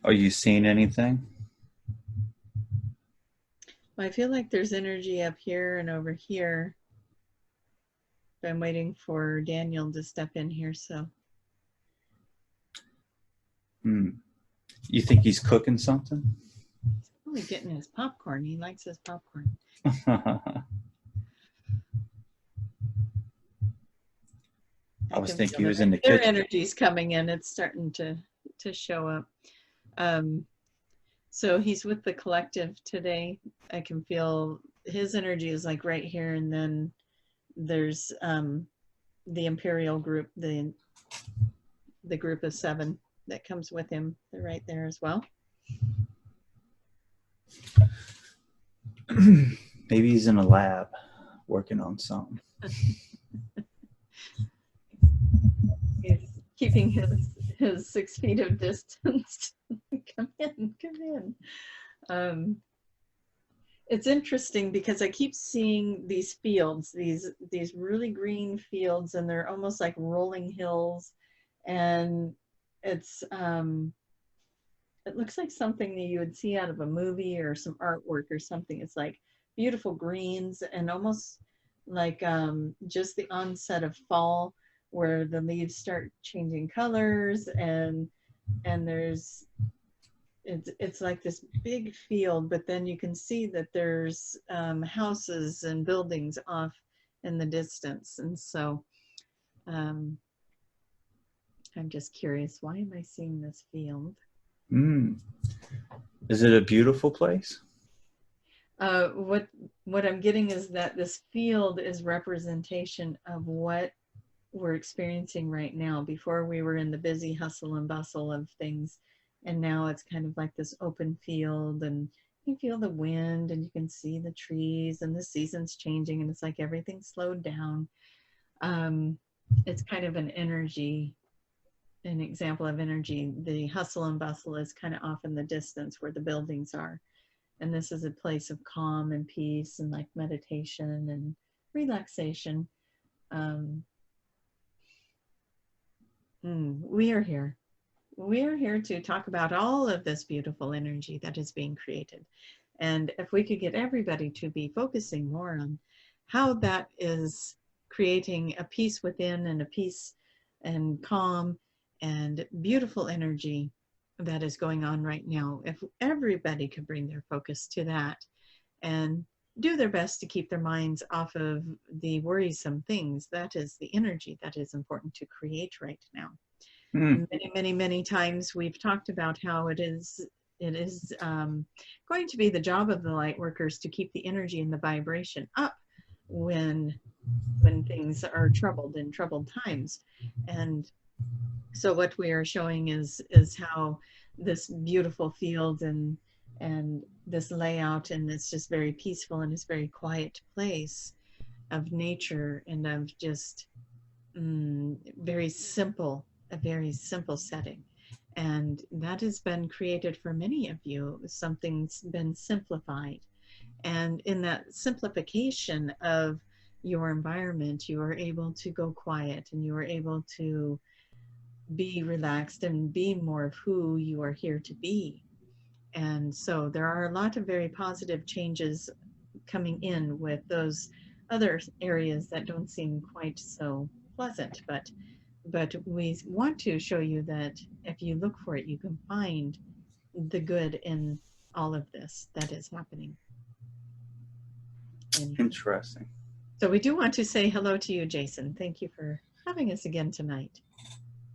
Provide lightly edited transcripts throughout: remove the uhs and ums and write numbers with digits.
Are you seeing anything? I feel like there's energy up here and over here. I'm waiting for Daniel to step in here, so. Hmm. You think he's cooking something? He's probably getting his popcorn. He likes his popcorn. I I was can thinking feel he was in the their kitchen. energy's coming in. It's starting to show up. Um, so he's with the collective today. I can feel his energy is like right here, and then there's the Imperial group, the group of 7 that comes with him. They're right there as well. Maybe he's in a lab working on something. He's keeping his 6 feet of distance. Come in. It's interesting because I keep seeing these fields, these really green fields, and they're almost like rolling hills, and it's it looks like something that you would see out of a movie or some artwork or something. It's like beautiful greens and almost like just the onset of fall, where the leaves start changing colors, and there's it's like this big field, but then you can see that there's houses and buildings off in the distance. And so um, I'm just curious, why am I seeing this field? Mm. Is it a beautiful place? Uh, what what I'm getting is that this field is representation of what we're experiencing right now. Before we were in the busy hustle and bustle of things, and now it's kind of like this open field, and you feel the wind and you can see the trees and the seasons changing, and it's like everything slowed down. um, it's kind of an example of energy. The hustle and bustle is kind of off in the distance where the buildings are, and this is a place of calm and peace and like meditation and relaxation. um, we are here. We are here to talk about all of this beautiful energy that is being created. And if we could get everybody to be focusing more on how that is creating a peace within and a peace and calm and beautiful energy that is going on right now, if everybody could bring their focus to that and do their best to keep their minds off of the worrisome things, that is the energy that is important to create right now. Mm. Many times we've talked about how it is going to be the job of the light workers to keep the energy and the vibration up when things are troubled in troubled times. And so what we are showing is how this beautiful field and this layout, and it's just very peaceful and it's very quiet place of nature and of just very simple, a very simple setting. And that has been created for many of you. Something's been simplified. And in that simplification of your environment, you are able to go quiet and you are able to be relaxed and be more of who you are here to be. And so there are a lot of very positive changes coming in with those other areas that don't seem quite so pleasant. But we want to show you that if you look for it, you can find the good in all of this that is happening. And Interesting. so we do want to say hello to you, Jason. Thank you for having us again tonight.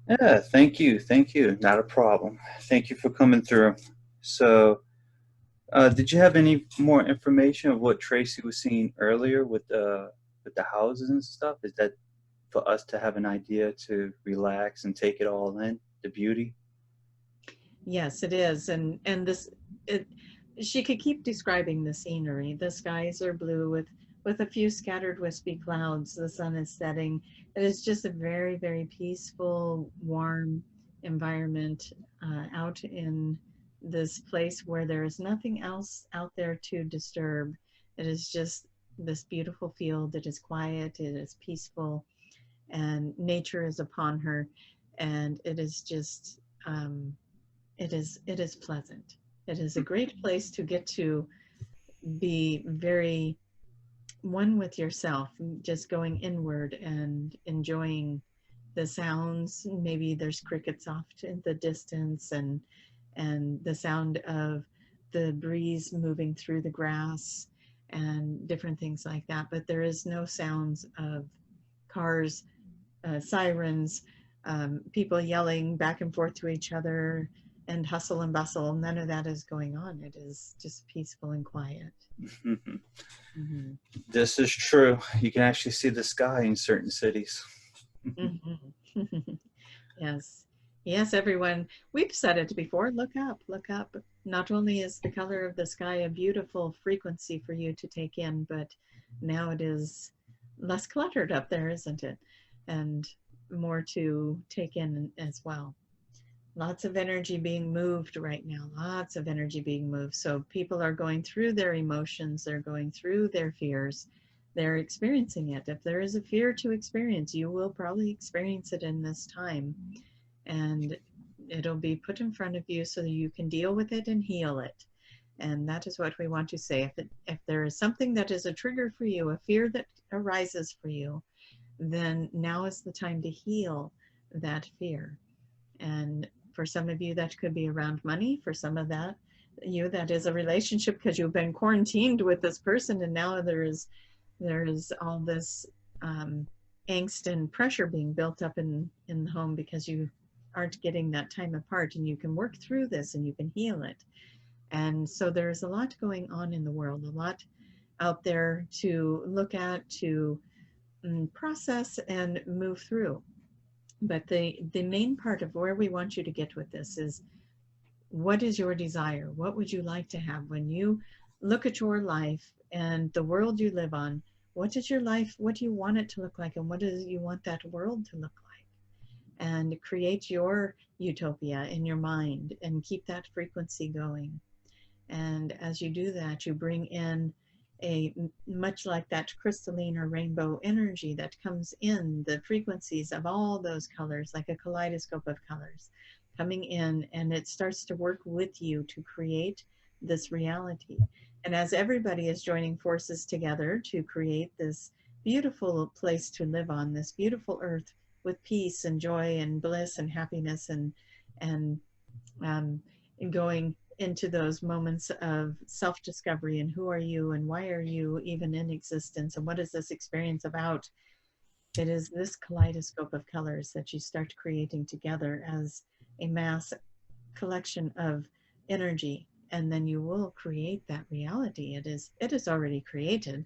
Yeah, thank you. Thank you. Not a problem. Thank you for coming through. So, did you have any more information of what Tracie was seeing earlier with the houses and stuff? Is that for us to have an idea to relax and take it all in, the beauty? Yes, it is. And this it she could keep describing the scenery. The skies are blue with a few scattered wispy clouds. The sun is setting. It is just a very, very peaceful, warm environment out in this place where there is nothing else out there to disturb. It is just this beautiful field. It is quiet. It is peaceful, and nature is upon her, and it is just it is pleasant. It is a great place to get to be very one with yourself, just going inward and enjoying the sounds. Maybe there's crickets off in the distance, and the sound of the breeze moving through the grass and different things like that. But there is no sounds of cars, sirens, people yelling back and forth to each other, and hustle and bustle. None of that is going on. It is just peaceful and quiet. Mm-hmm. This is true. You can actually see the sky in certain cities. Mm-hmm. Yes. Yes, everyone. We've said it before. Look up, look up. Not only is the color of the sky a beautiful frequency for you to take in, but now it is less cluttered up there, isn't it? And more to take in as well. Lots of energy being moved right now, lots of energy being moved. So people are going through their emotions, they're going through their fears, they're experiencing it. If there is a fear to experience, you will probably experience it in this time. And it'll be put in front of you so that you can deal with it and heal it. And that is what we want to say. If there is something that is a trigger for you, a fear that arises for you, then now is the time to heal that fear. And for some of you, that could be around money. For some of that is a relationship because you've been quarantined with this person, and now there is all this angst and pressure being built up in the home because you aren't getting that time apart, and you can work through this and you can heal it. And so there's a lot going on in the world, a lot out there to look at, to process and move through. But the main part of where we want you to get with this is, what is your desire? What would you like to have when you look at your life and the world you live on? What is your life? What do you want it to look like? And what do you want that world to look like? And create your utopia in your mind and keep that frequency going. And as you do that, you bring in a much like that crystalline or rainbow energy that comes in, the frequencies of all those colors, like a kaleidoscope of colors coming in, and it starts to work with you to create this reality. And as everybody is joining forces together to create this beautiful place to live on, this beautiful earth with peace and joy and bliss and happiness, and going into those moments of self-discovery, and who are you and why are you even in existence, and what is this experience about? It is this kaleidoscope of colors that you start creating together as a mass collection of energy, and then you will create that reality. It is already created.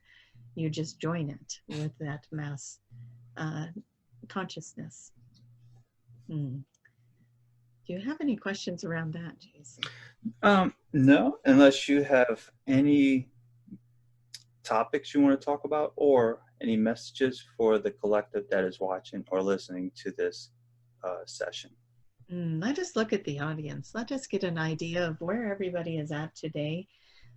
You just join it with that mass consciousness. Do you have any questions around that, Jason? No, unless you have any topics you want to talk about or any messages for the collective that is watching or listening to this session. Let us look at the audience. Let us get an idea of where everybody is at today,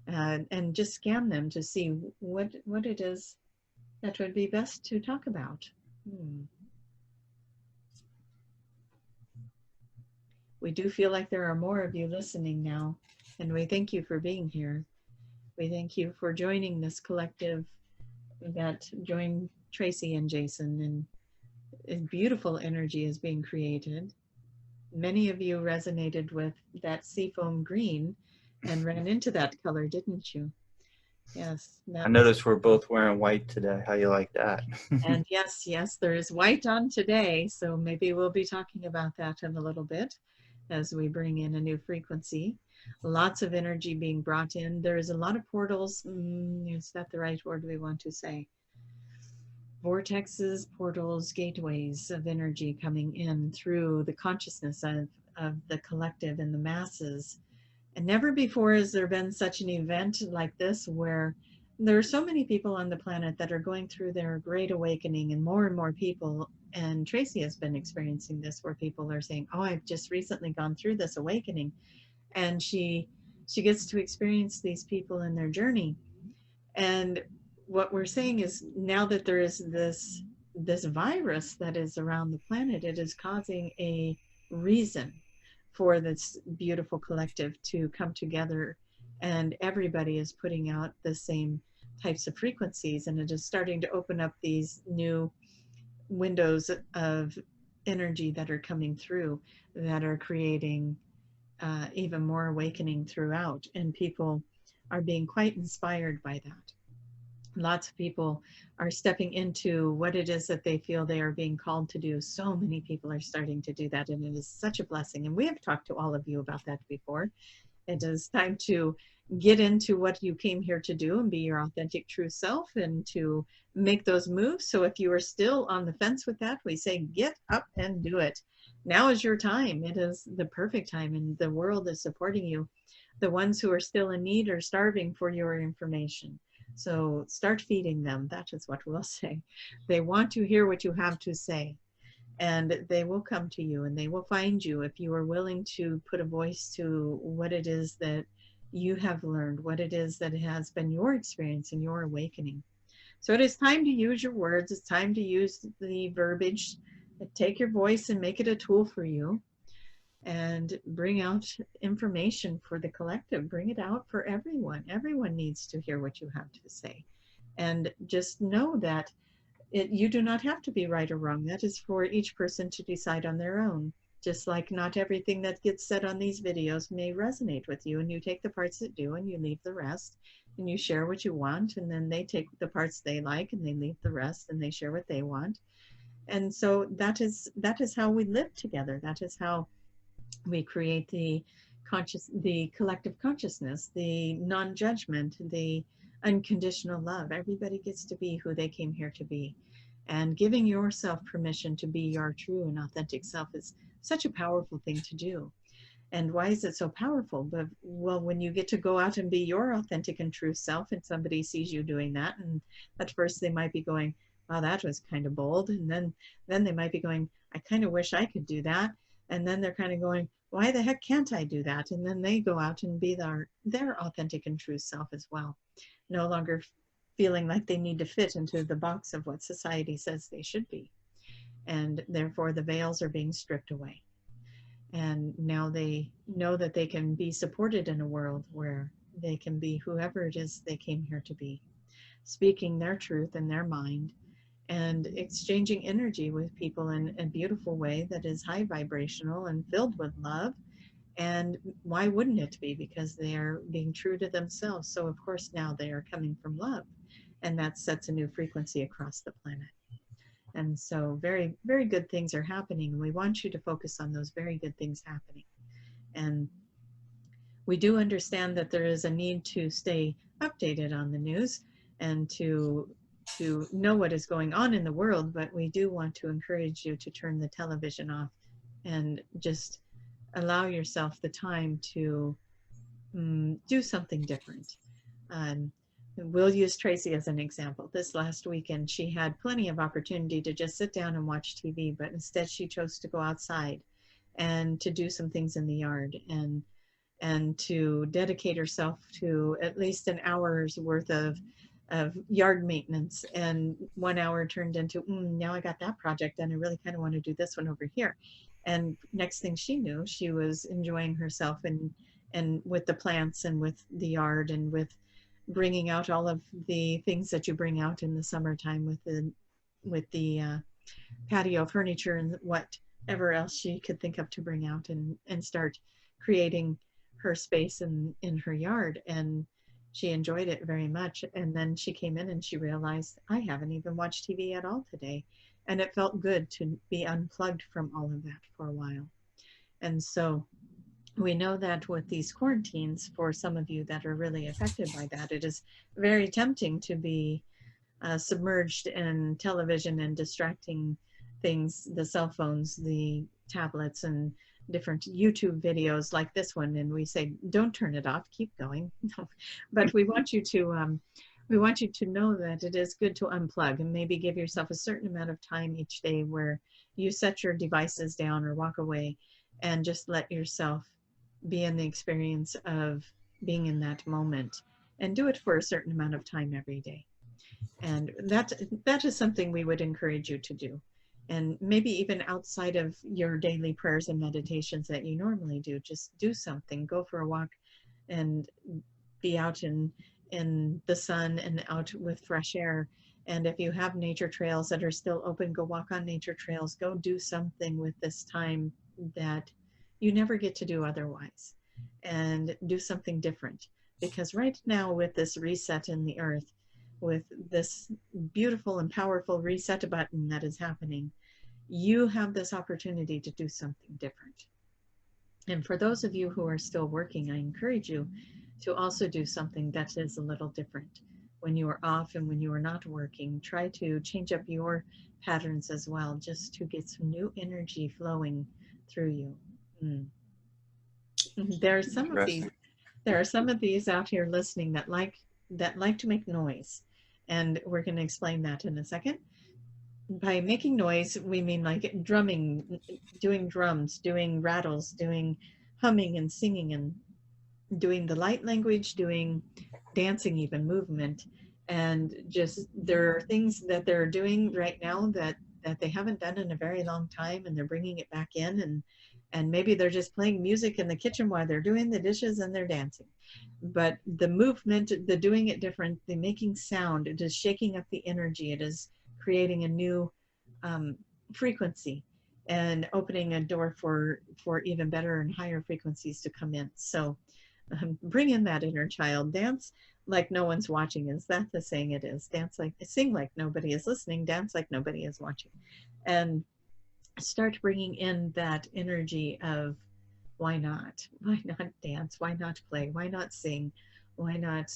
and just scan them to see what it is that would be best to talk about. We do feel like there are more of you listening now, and we thank you for being here. We thank you for joining this collective that joined Tracie and Jason, and beautiful energy is being created. Many of you resonated with that seafoam green and ran into that color, didn't you? Yes. I noticed we're both wearing white today. How you like that? And yes, there is white on today, so maybe we'll be talking about that in a little bit as we bring in a new frequency. Lots of energy being brought in. There is a lot of portals. Is that the right word we want to say? Vortexes, portals, gateways of energy coming in through the consciousness of the collective and the masses. And never before has there been such an event like this, where there are so many people on the planet that are going through their great awakening, and more people. And Tracie has been experiencing this, where people are saying, oh, I've just recently gone through this awakening. And she gets to experience these people in their journey. And what we're saying is, now that there is this virus that is around the planet, it is causing a reason for this beautiful collective to come together, and everybody is putting out the same types of frequencies, and it is starting to open up these new windows of energy that are coming through, that are creating even more awakening throughout, and people are being quite inspired by that. Lots of people are stepping into what it is that they feel they are being called to do. So many people are starting to do that, and it is such a blessing. And we have talked to all of you about that before. It is time to get into what you came here to do and be your authentic true self, and to make those moves. So if you are still on the fence with that, we say get up and do it. Now is your time. It is the perfect time, and the world is supporting you. The ones who are still in need are starving for your information. So start feeding them. That is what we'll say. They want to hear what you have to say, and they will come to you, and they will find you if you are willing to put a voice to what it is that you have learned, what it is that has been your experience and your awakening. So it is time to use your words. It's time to use the verbiage. Take your voice and make it a tool for you, and bring out information for the collective. Bring it out for everyone. Everyone needs to hear what you have to say. And just know that you do not have to be right or wrong. That is for each person to decide on their own. Just like not everything that gets said on these videos may resonate with you, and you take the parts that do and you leave the rest, and you share what you want, and then they take the parts they like and they leave the rest and they share what they want. And so that is how we live together. That is how we create the collective consciousness, the non-judgment, the unconditional love. Everybody gets to be who they came here to be. And giving yourself permission to be your true and authentic self is such a powerful thing to do. And why is it so powerful? But, well, when you get to go out and be your authentic and true self, and somebody sees you doing that, and at first they might be going, wow, that was kind of bold. And then they might be going, I kind of wish I could do that. And then they're kind of going, why the heck can't I do that? And then they go out and be their authentic and true self as well. No longer feeling like they need to fit into the box of what society says they should be. And therefore the veils are being stripped away. And now they know that they can be supported in a world where they can be whoever it is they came here to be, speaking their truth in their mind, and exchanging energy with people in a beautiful way that is high vibrational and filled with love. And why wouldn't it be? Because they are being true to themselves. So of course now they are coming from love, and that sets a new frequency across the planet. And so very, very good things are happening. We want you to focus on those very good things happening. And we do understand that there is a need to stay updated on the news and to know what is going on in the world, but we do want to encourage you to turn the television off and just allow yourself the time to do something different. We'll use Tracie as an example. This last weekend, she had plenty of opportunity to just sit down and watch TV, but instead she chose to go outside and to do some things in the yard, and to dedicate herself to at least an hour's worth of yard maintenance. And 1 hour turned into, now I got that project and I really kind of want to do this one over here. And next thing she knew, she was enjoying herself and with the plants and with the yard and with bringing out all of the things that you bring out in the summertime with the patio furniture and whatever else she could think of to bring out, and start creating her space in her yard. And she enjoyed it very much. And then she came in and she realized, I haven't even watched TV at all today. And it felt good to be unplugged from all of that for a while. And so we know that with these quarantines, for some of you that are really affected by that, it is very tempting to be submerged in television and distracting things, the cell phones, the tablets, and different YouTube videos like this one. And we say, don't turn it off, keep going. But we want you to know that it is good to unplug and maybe give yourself a certain amount of time each day where you set your devices down or walk away and just let yourself be in the experience of being in that moment, and do it for a certain amount of time every day. And that is something we would encourage you to do. and maybe even outside of your daily prayers and meditations that you normally do. Just do something, go for a walk and be out in the sun and out with fresh air. And if you have nature trails that are still open, go walk on nature trails. Go do something with this time that you never get to do otherwise, and do something different. Because right now, with this reset in the earth, with this beautiful and powerful reset button that is happening, you have this opportunity to do something different. And for those of you who are still working, I encourage you to also do something that is a little different. When you are off and when you are not working, try to change up your patterns as well, just to get some new energy flowing through you. Mm. There are some of these. Interesting. There are some of these out here listening that like to make noise, and we're going to explain that in a second. By making noise, we mean like drumming, doing drums, doing rattles, doing humming and singing, and doing the light language, doing dancing, even movement. And just there are things that they're doing right now that they haven't done in a very long time, and they're bringing it back in, and maybe they're just playing music in the kitchen while they're doing the dishes and they're dancing. But the movement, the doing it different, the making sound, it is shaking up the energy. It is creating a new um, frequency and opening a door for even better and higher frequencies to come in. So bring in that inner child. Dance like no one's watching. Is that the saying? It is. Sing like nobody is listening. Dance like nobody is watching. And start bringing in that energy of why not? Why not dance? Why not play? Why not sing? Why not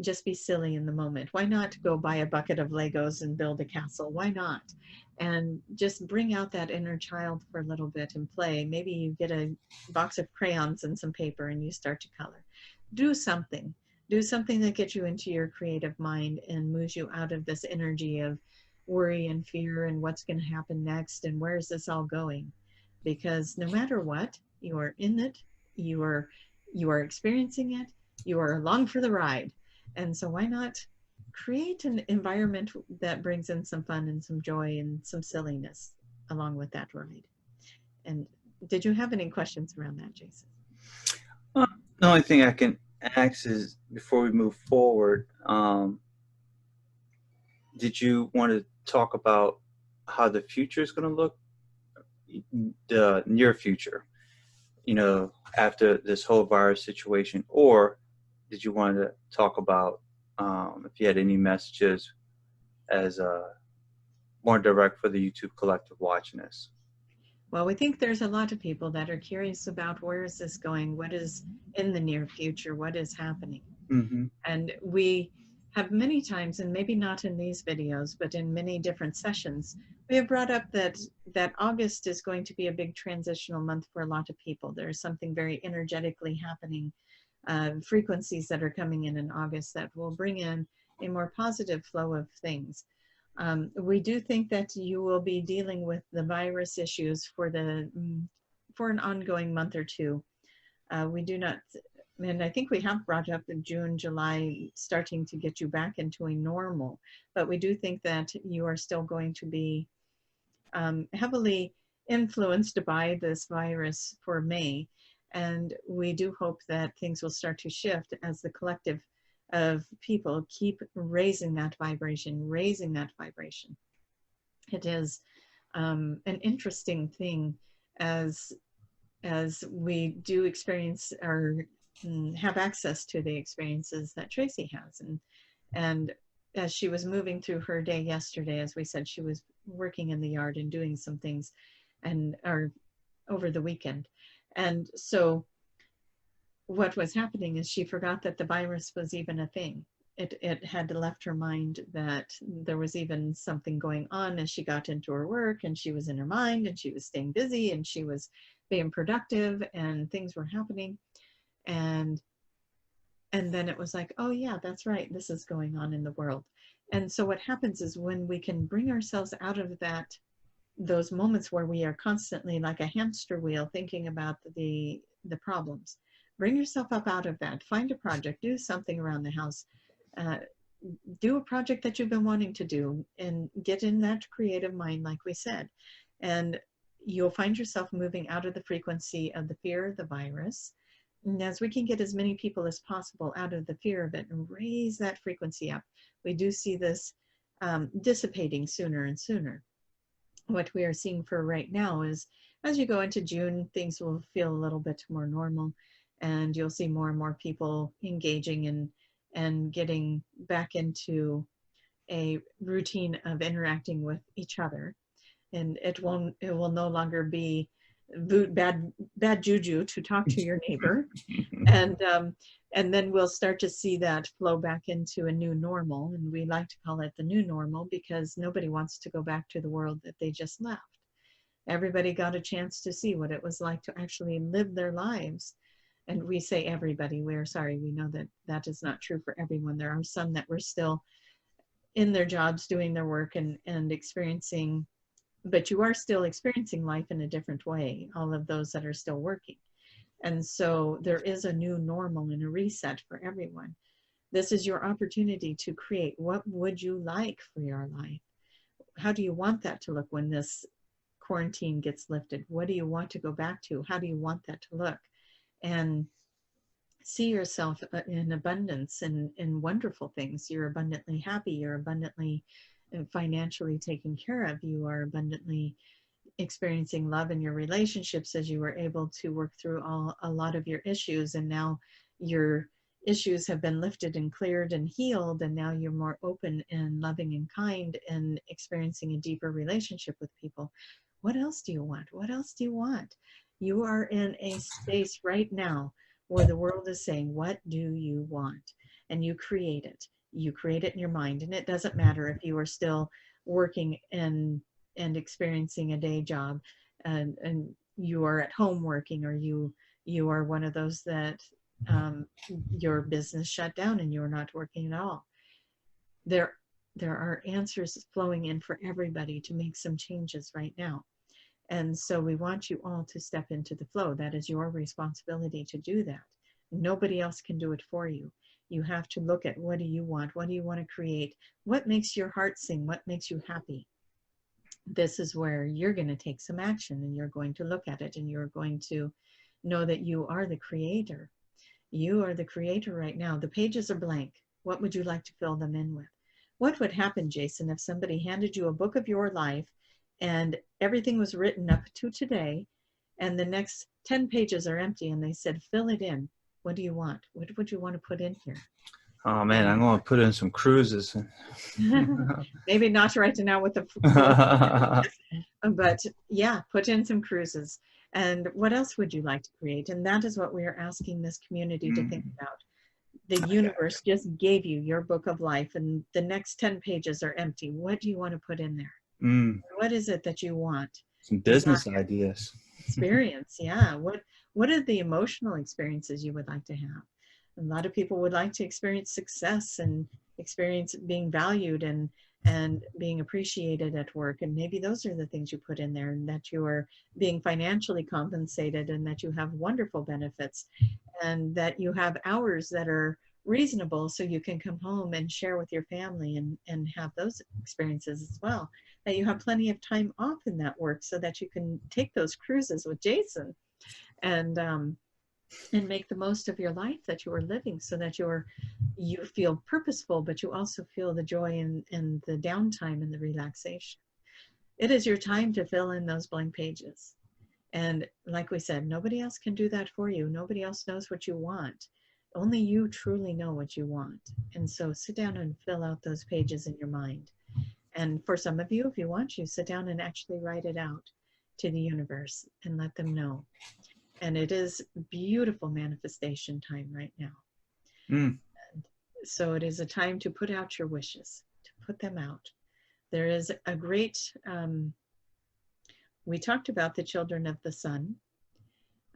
just be silly in the moment? Why not go buy a bucket of Legos and build a castle? Why not? And just bring out that inner child for a little bit and play. Maybe you get a box of crayons and some paper and you start to color. Do something. Do something that gets you into your creative mind and moves you out of this energy of worry and fear and what's going to happen next and where is this all going? Because no matter what, you are in it, you are experiencing it, you are along for the ride. And so why not create an environment that brings in some fun and some joy and some silliness along with that ride? And did you have any questions around that, Jason? Uh, the only thing I can ask is, before we move forward, did you want to talk about how the future is going to look, the near future, after this whole virus situation? Or did you want to talk about if you had any messages as more direct for the YouTube collective watching this? Well, we think there's a lot of people that are curious about where is this going, what is in the near future, what is happening. Mm-hmm. And we have many times, and maybe not in these videos, but in many different sessions, we have brought up that August is going to be a big transitional month for a lot of people. There's something very energetically happening, frequencies that are coming in August that will bring in a more positive flow of things. We do think that you will be dealing with the virus issues for an ongoing month or two. We do not, and I think we have brought up in June, July, starting to get you back into a normal, but we do think that you are still going to be heavily influenced by this virus for May. And we do hope that things will start to shift as the collective of people keep raising that vibration, raising that vibration. It is an interesting thing as we do experience or have access to the experiences that Tracie has. And as she was moving through her day yesterday, as we said, she was working in the yard and doing some things or over the weekend. And so what was happening is she forgot that the virus was even a thing. It had left her mind that there was even something going on as she got into her work, and she was in her mind and she was staying busy and she was being productive and things were happening. And then it was like, oh yeah, that's right, this is going on in the world. And so what happens is when we can bring ourselves out of those moments where we are constantly like a hamster wheel thinking about the problems, bring yourself up out of that, find a project, do something around the house, do a project that you've been wanting to do and get in that creative mind, like we said. And you'll find yourself moving out of the frequency of the fear of the virus. And as we can get as many people as possible out of the fear of it and raise that frequency up, we do see this dissipating sooner and sooner. What we are seeing for right now is as you go into June, things will feel a little bit more normal, and you'll see more and more people engaging and getting back into a routine of interacting with each other. And it will no longer be bad juju to talk to your neighbor. And then we'll start to see that flow back into a new normal. And we like to call it the new normal because nobody wants to go back to the world that they just left. Everybody got a chance to see what it was like to actually live their lives. And we say everybody, we're sorry, we know that that is not true for everyone. There are some that were still in their jobs doing their work and experiencing, but you are still experiencing life in a different way, all of those that are still working. And so there is a new normal and a reset for everyone. This is your opportunity to create. What would you like for your life? How do you want that to look when this quarantine gets lifted? What do you want to go back to? How do you want that to look? And see yourself in abundance and in wonderful things. You're abundantly happy. You're abundantly financially taken care of. You are abundantly experiencing love in your relationships as you were able to work through a lot of your issues, and now your issues have been lifted and cleared and healed, and now you're more open and loving and kind and experiencing a deeper relationship with people. What else do you want? What else do you want? You are in a space right now where the world is saying, what do you want? And you create it. You create it in your mind, and it doesn't matter if you are still working and experiencing a day job, and you are at home working, or you are one of those that your business shut down and you're not working at all. There are answers flowing in for everybody to make some changes right now. And so we want you all to step into the flow. That is your responsibility to do that. Nobody else can do it for you. You have to look at, what do you want? What do you want to create? What makes your heart sing? What makes you happy? This is where you're going to take some action, and you're going to look at it, and you're going to know that you are the creator. You are the creator right now. The pages are blank. What would you like to fill them in with? What would happen, Jason, if somebody handed you a book of your life and everything was written up to today, and the next 10 pages are empty, and they said, fill it in? What do you want? What would you want to put in here? Oh man, I'm going to put in some cruises. Maybe not right now with the but yeah, put in some cruises. And what else would you like to create? And that is what we are asking this community to think about. The universe just gave you your book of life, and the next 10 pages are empty. What do you want to put in there? What is it that you want? Some business ideas. Experience, yeah. What are the emotional experiences you would like to have? A lot of people would like to experience success and experience being valued and being appreciated at work. And maybe those are the things you put in there, and that you are being financially compensated, and that you have wonderful benefits, and that you have hours that are reasonable so you can come home and share with your family and have those experiences as well. That you have plenty of time off in that work so that you can take those cruises with Jason and make the most of your life that you are living, so that you feel purposeful, but you also feel the joy and the downtime and the relaxation. It is your time to fill in those blank pages. And like we said, nobody else can do that for you. Nobody else knows what you want. Only you truly know what you want. And so sit down and fill out those pages in your mind. And for some of you, if you want, you sit down and actually write it out to the universe and let them know. And it is beautiful manifestation time right now. And so it is a time to put out your wishes, to put them out. There is a great, we talked about the children of the sun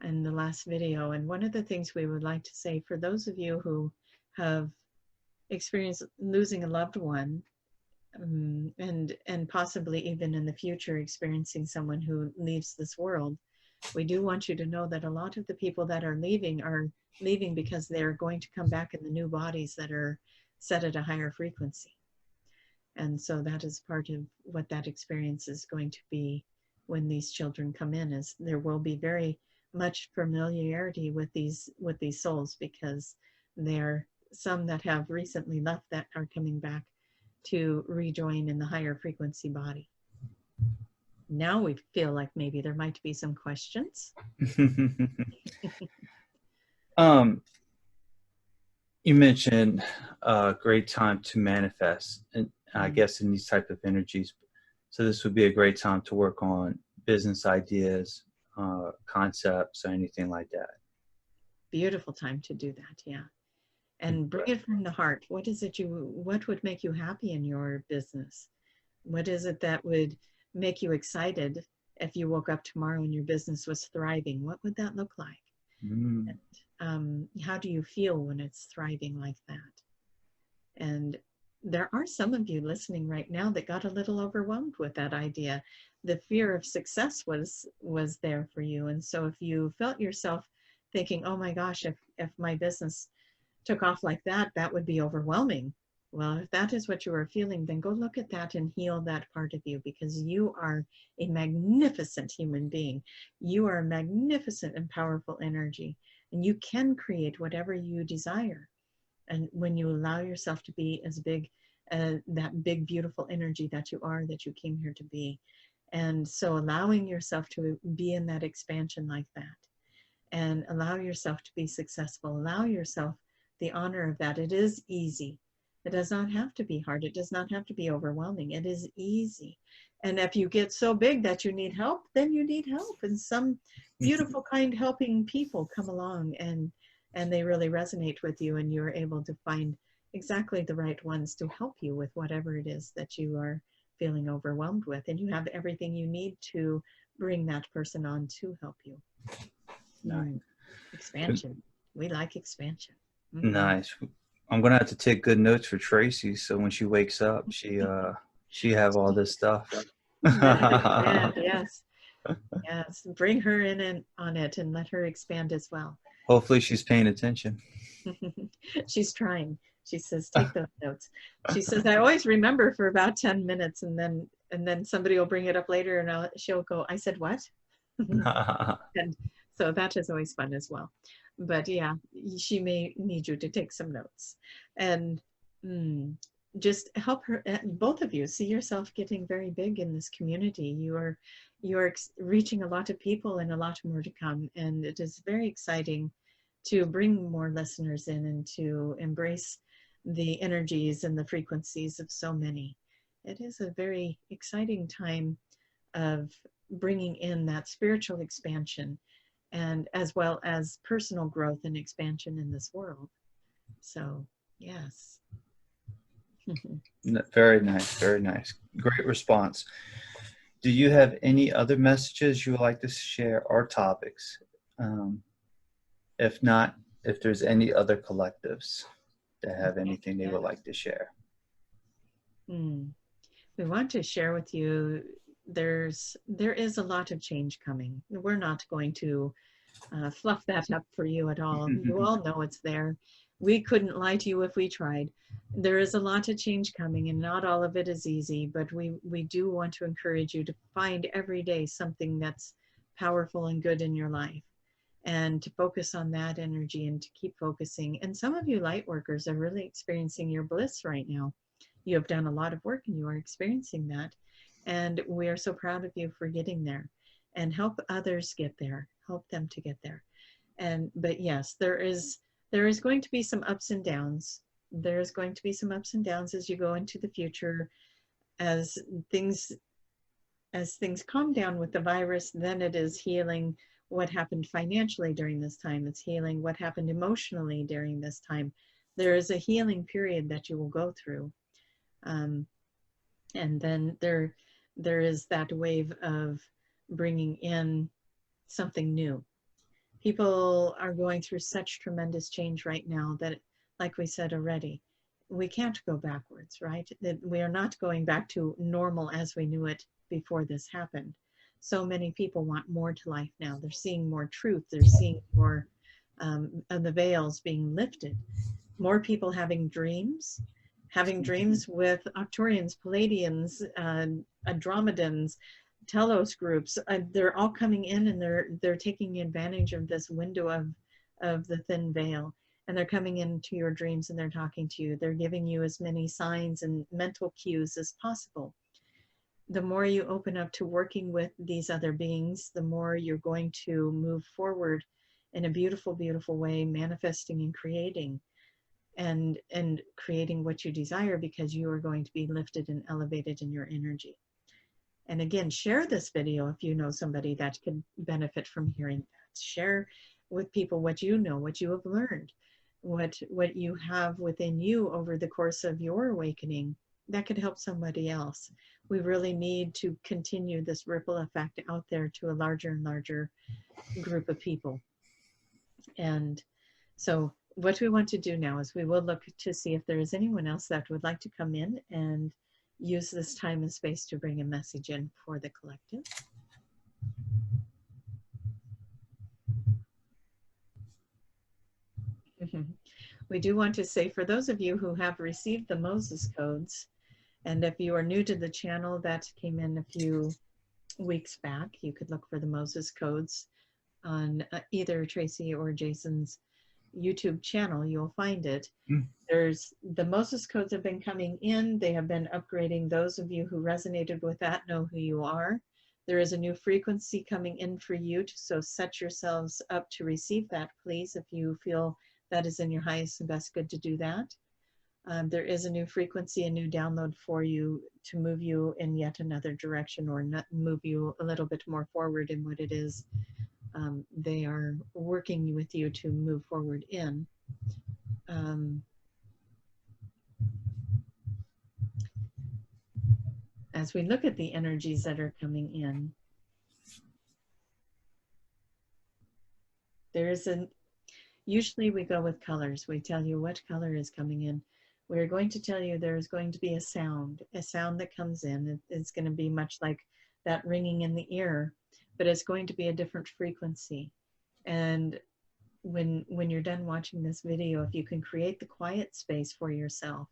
in the last video. And one of the things we would like to say for those of you who have experienced losing a loved one, and possibly even in the future experiencing someone who leaves this world, we do want you to know that a lot of the people that are leaving because they're going to come back in the new bodies that are set at a higher frequency. And so that is part of what that experience is going to be when these children come in, is there will be very much familiarity with these souls, because they're some that have recently left that are coming back to rejoin in the higher frequency body. Now we feel like maybe there might be some questions. You mentioned a great time to manifest, and I guess in these type of energies. So this would be a great time to work on business ideas, concepts, or anything like that. Beautiful time to do that, yeah. And bring it from the heart. What is it what would make you happy in your business? What is it that would make you excited if you woke up tomorrow and your business was thriving? What would that look like? And, how do you feel when it's thriving like that? And there are some of you listening right now that got a little overwhelmed with that idea. The fear of success was there for you. And so if you felt yourself thinking, oh my gosh, if my business took off like that, that would be overwhelming. Well, if that is what you are feeling, then go look at that and heal that part of you, because you are a magnificent human being. You are a magnificent and powerful energy, and you can create whatever you desire. And when you allow yourself to be as big, that big, beautiful energy that you are, that you came here to be. And so allowing yourself to be in that expansion like that, and allow yourself to be successful, allow yourself the honor of that. It is easy. It does not have to be hard. It does not have to be overwhelming. It is easy. And if you get so big that you need help, then you need help. And some beautiful, kind, helping people come along, and they really resonate with you, and you're able to find exactly the right ones to help you with whatever it is that you are feeling overwhelmed with. And you have everything you need to bring that person on to help you. Nice. Expansion. We like expansion. Nice. I'm gonna have to take good notes for Tracie, so when she wakes up, she have all this stuff. Yes, yes. Bring her in on it and let her expand as well. Hopefully, she's paying attention. She's trying. She says, "Take those notes." She says, "I always remember for about 10 minutes, and then somebody will bring it up later, and she'll go, 'I said what?'" And so that is always fun as well. But yeah, she may need you to take some notes, and just help her. Both of you see yourself getting very big in this community. You are reaching a lot of people, and a lot more to come. And it is very exciting to bring more listeners in and to embrace the energies and the frequencies of so many. It is a very exciting time of bringing in that spiritual expansion, and as well as personal growth and expansion in this world. So, yes. Very nice, very nice. Great response. Do you have any other messages you would like to share, or topics? If not, if there's any other collectives that have anything they would like to share. We want to share with you, there is a lot of change coming. We're not going to fluff that up for you at all. You all know it's there. We couldn't lie to you if we tried. There is a lot of change coming, and not all of it is easy, but we do want to encourage you to find every day something that's powerful and good in your life, and to focus on that energy and to keep focusing. And some of you light workers are really experiencing your bliss right now. You have done a lot of work and you are experiencing that. And we are so proud of you for getting there, and help others get there, help them to get there. But yes, there is going to be some ups and downs. There's going to be some ups and downs as you go into the future, as things calm down with the virus. Then it is healing what happened financially during this time. It's healing what happened emotionally during this time. There is a healing period that you will go through. And then there is that wave of bringing in something new. People are going through such tremendous change right now that, like we said already, we can't go backwards, right? That we are not going back to normal as we knew it before this happened. So many people want more to life now. They're seeing more truth. They're seeing more of the veils being lifted. More people having dreams. having dreams with Arcturians, Palladians, Andromedans, Telos groups. They're all coming in, and they're taking advantage of this window of the thin veil. And they're coming into your dreams and they're talking to you. They're giving you as many signs and mental cues as possible. The more you open up to working with these other beings, the more you're going to move forward in a beautiful, beautiful way, manifesting and creating creating what you desire, because you are going to be lifted and elevated in your energy. And again, share this video if you know somebody that could benefit from hearing that. Share with people what you know, what you have learned, what you have within you over the course of your awakening that could help somebody else. We really need to continue this ripple effect out there to a larger and larger group of people. And so what we want to do now is we will look to see if there is anyone else that would like to come in and use this time and space to bring a message in for the collective. We do want to say, for those of you who have received the Moses codes, and if you are new to the channel, that came in a few weeks back, you could look for the Moses codes on either Tracie or Jason's YouTube channel. You'll find it. There's the Moses codes have been coming in. They have been upgrading. Those of you who resonated with that know who you are. There is a new frequency coming in for you, so set yourselves up to receive that, please, if you feel that is in your highest and best good to do that. There is a new frequency, a new download for you to move you in yet another direction, or not move you a little bit more forward in what it is they are working with you to move forward in. As we look at the energies that are coming in, there is usually we go with colors. We tell you what color is coming in. We're going to tell you there's going to be a sound that comes in. It's going to be much like that ringing in the ear, but it's going to be a different frequency. And when you're done watching this video, if you can create the quiet space for yourself,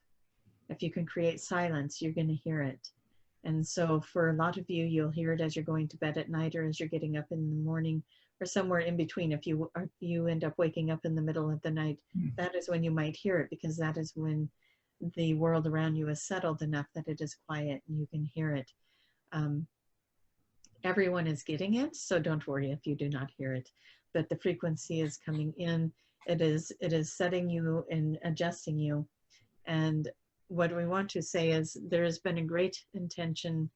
if you can create silence, you're going to hear it. And so for a lot of you, you'll hear it as you're going to bed at night, or as you're getting up in the morning, or somewhere in between. If you end up waking up in the middle of the night, that is when you might hear it, because that is when the world around you is settled enough that it is quiet and you can hear it. Everyone is getting it, so don't worry if you do not hear it. But the frequency is coming in. It is setting you and adjusting you. And what we want to say is there has been a great intention.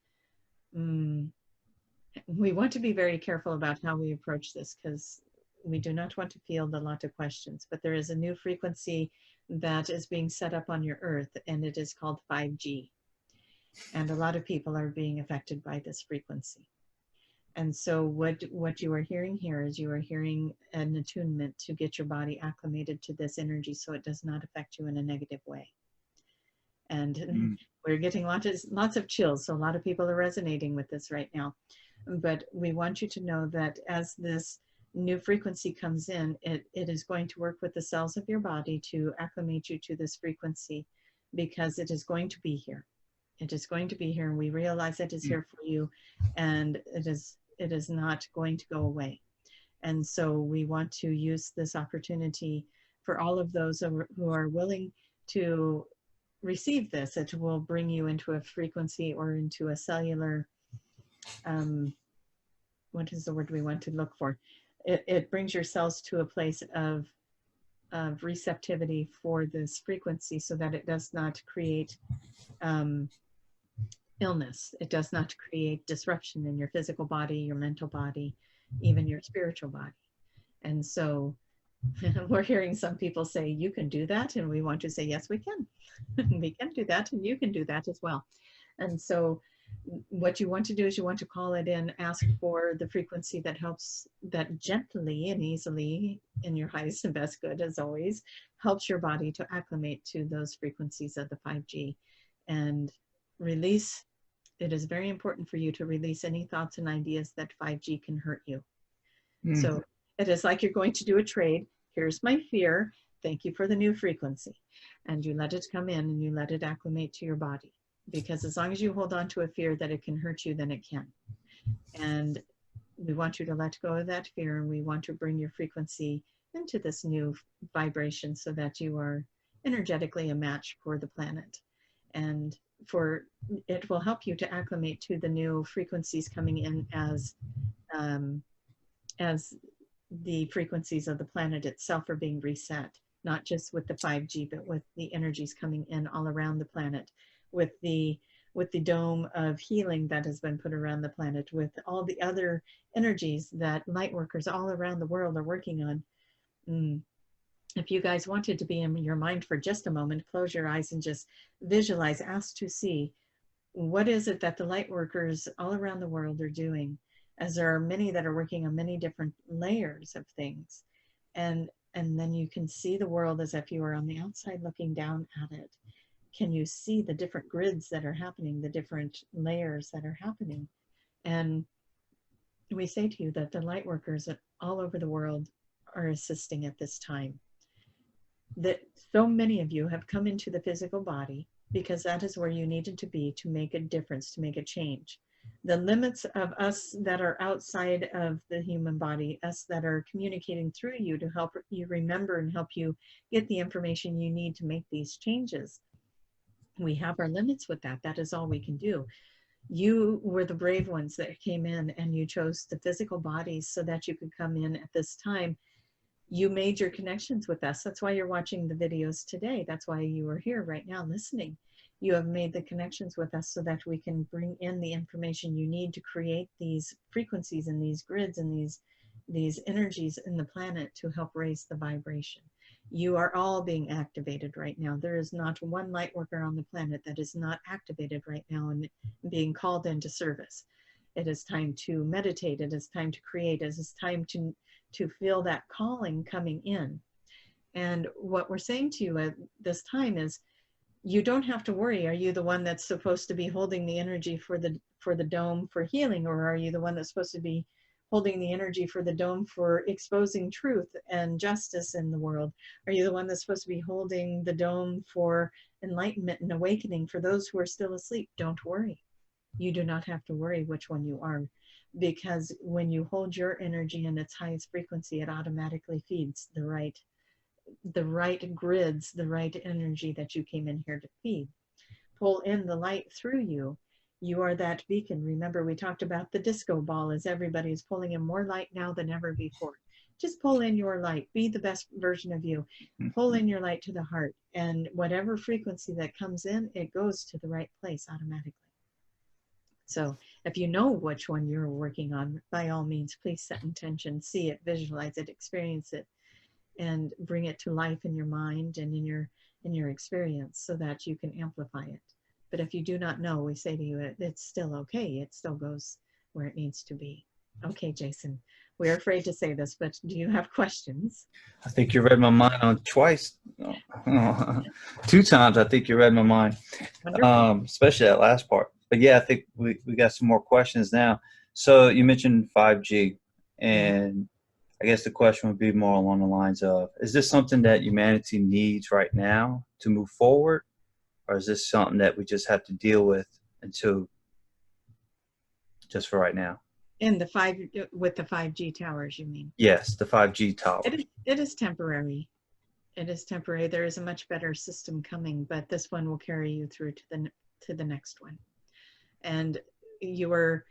We want to be very careful about how we approach this, because we do not want to field a lot of questions. But there is a new frequency that is being set up on your earth, and it is called 5G. And a lot of people are being affected by this frequency. And so what you are hearing here is you are hearing an attunement to get your body acclimated to this energy so it does not affect you in a negative way. And we're getting lots of chills, so a lot of people are resonating with this right now. But we want you to know that as this new frequency comes in, it is going to work with the cells of your body to acclimate you to this frequency, because it is going to be here. It is going to be here, and we realize it is here for you, and it is not going to go away. And so we want to use this opportunity for all of those who are willing to receive this. It will bring you into a frequency or into a cellular, what is the word we want to look for? It brings your cells to a place of receptivity for this frequency, so that it does not create illness. It does not create disruption in your physical body, your mental body, even your spiritual body. And so we're hearing some people say, you can do that. And we want to say, yes, we can. We can do that, and you can do that as well. And so what you want to do is you want to call it in, ask for the frequency that helps, that gently and easily, in your highest and best good, as always, helps your body to acclimate to those frequencies of the 5G. And release, it is very important for you to release any thoughts and ideas that 5G can hurt you. So it is like you're going to do a trade. Here's my fear. thank you for the new frequency. And you let it come in and you let it acclimate to your body. Because as long as you hold on to a fear that it can hurt you, then it can. And we want you to let go of that fear, and we want to bring your frequency into this new vibration so that you are energetically a match for the planet. And it will help you to acclimate to the new frequencies coming in as the frequencies of the planet itself are being reset, not just with the 5G, but with the energies coming in all around the planet, with the dome of healing that has been put around the planet, with all the other energies that light workers all around the world are working on. If you guys wanted to be in your mind for just a moment, close your eyes and just visualize, ask to see, what is it that the light workers all around the world are doing? As there are many that are working on many different layers of things. And then you can see the world as if you were on the outside looking down at it. Can you see the different grids that are happening, the different layers that are happening? And we say to you that the light workers all over the world are assisting at this time. That so many of you have come into the physical body because that is where you needed to be to make a difference, to make a change. The limits of us that are outside of the human body, us that are communicating through you to help you remember and help you get the information you need to make these changes. We have our limits with that. That is all we can do. You were the brave ones that came in and you chose the physical bodies so that you could come in at this time. You made your connections with us. That's why you're watching the videos today. That's why you are here right now listening. You have made the connections with us so that we can bring in the information you need to create these frequencies and these grids and these energies in the planet to help raise the vibration. You are all being activated right now. There is not one light worker on the planet that is not activated right now and being called into service. It is time to meditate. It is time to create. It is time to feel that calling coming in. And what we're saying to you at this time is, you don't have to worry. Are you the one that's supposed to be holding the energy for the dome for healing, or are you the one that's supposed to be holding the energy for the dome for exposing truth and justice in the world? Are you the one that's supposed to be holding the dome for enlightenment and awakening for those who are still asleep? Don't worry. You do not have to worry which one you are, because when you hold your energy in its highest frequency, it automatically feeds the right grids, the right energy that you came in here to feed. Pull in the light through you. You are that beacon. Remember, we talked about the disco ball as everybody is pulling in more light now than ever before. Just pull in your light. Be the best version of you. Pull in your light to the heart. And whatever frequency that comes in, it goes to the right place automatically. So if you know which one you're working on, by all means, please set intention, see it, visualize it, experience it, and bring it to life in your mind and in your experience so that you can amplify it. But if you do not know, we say to you, it's still okay. It still goes where it needs to be. Okay, Jason, we're afraid to say this, but do you have questions? I think you read my mind on twice. Two times I think you read my mind, especially that last part. But yeah, I think we got some more questions now. So you mentioned 5G, and I guess the question would be more along the lines of, is this something that humanity needs right now to move forward? Or is this something that we just have to deal with until just for right now? With the 5G towers, you mean? Yes, the 5G towers. It is temporary. It is temporary. There is a much better system coming, but this one will carry you through to the next one. And you were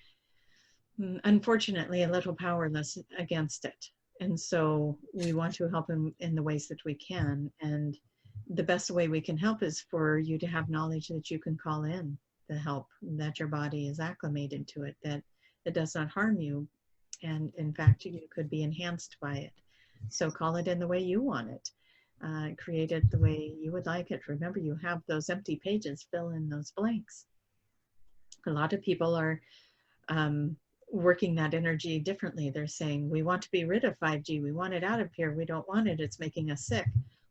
unfortunately a little powerless against it. And so we want to help in the ways that we can. And the best way we can help is for you to have knowledge that you can call in the help, that your body is acclimated to it, that it does not harm you. And in fact, you could be enhanced by it. So call it in the way you want it. Create it the way you would like it. Remember, you have those empty pages, fill in those blanks. A lot of people are working that energy differently. They're saying, we want to be rid of 5G. We want it out of here. We don't want it. It's making us sick.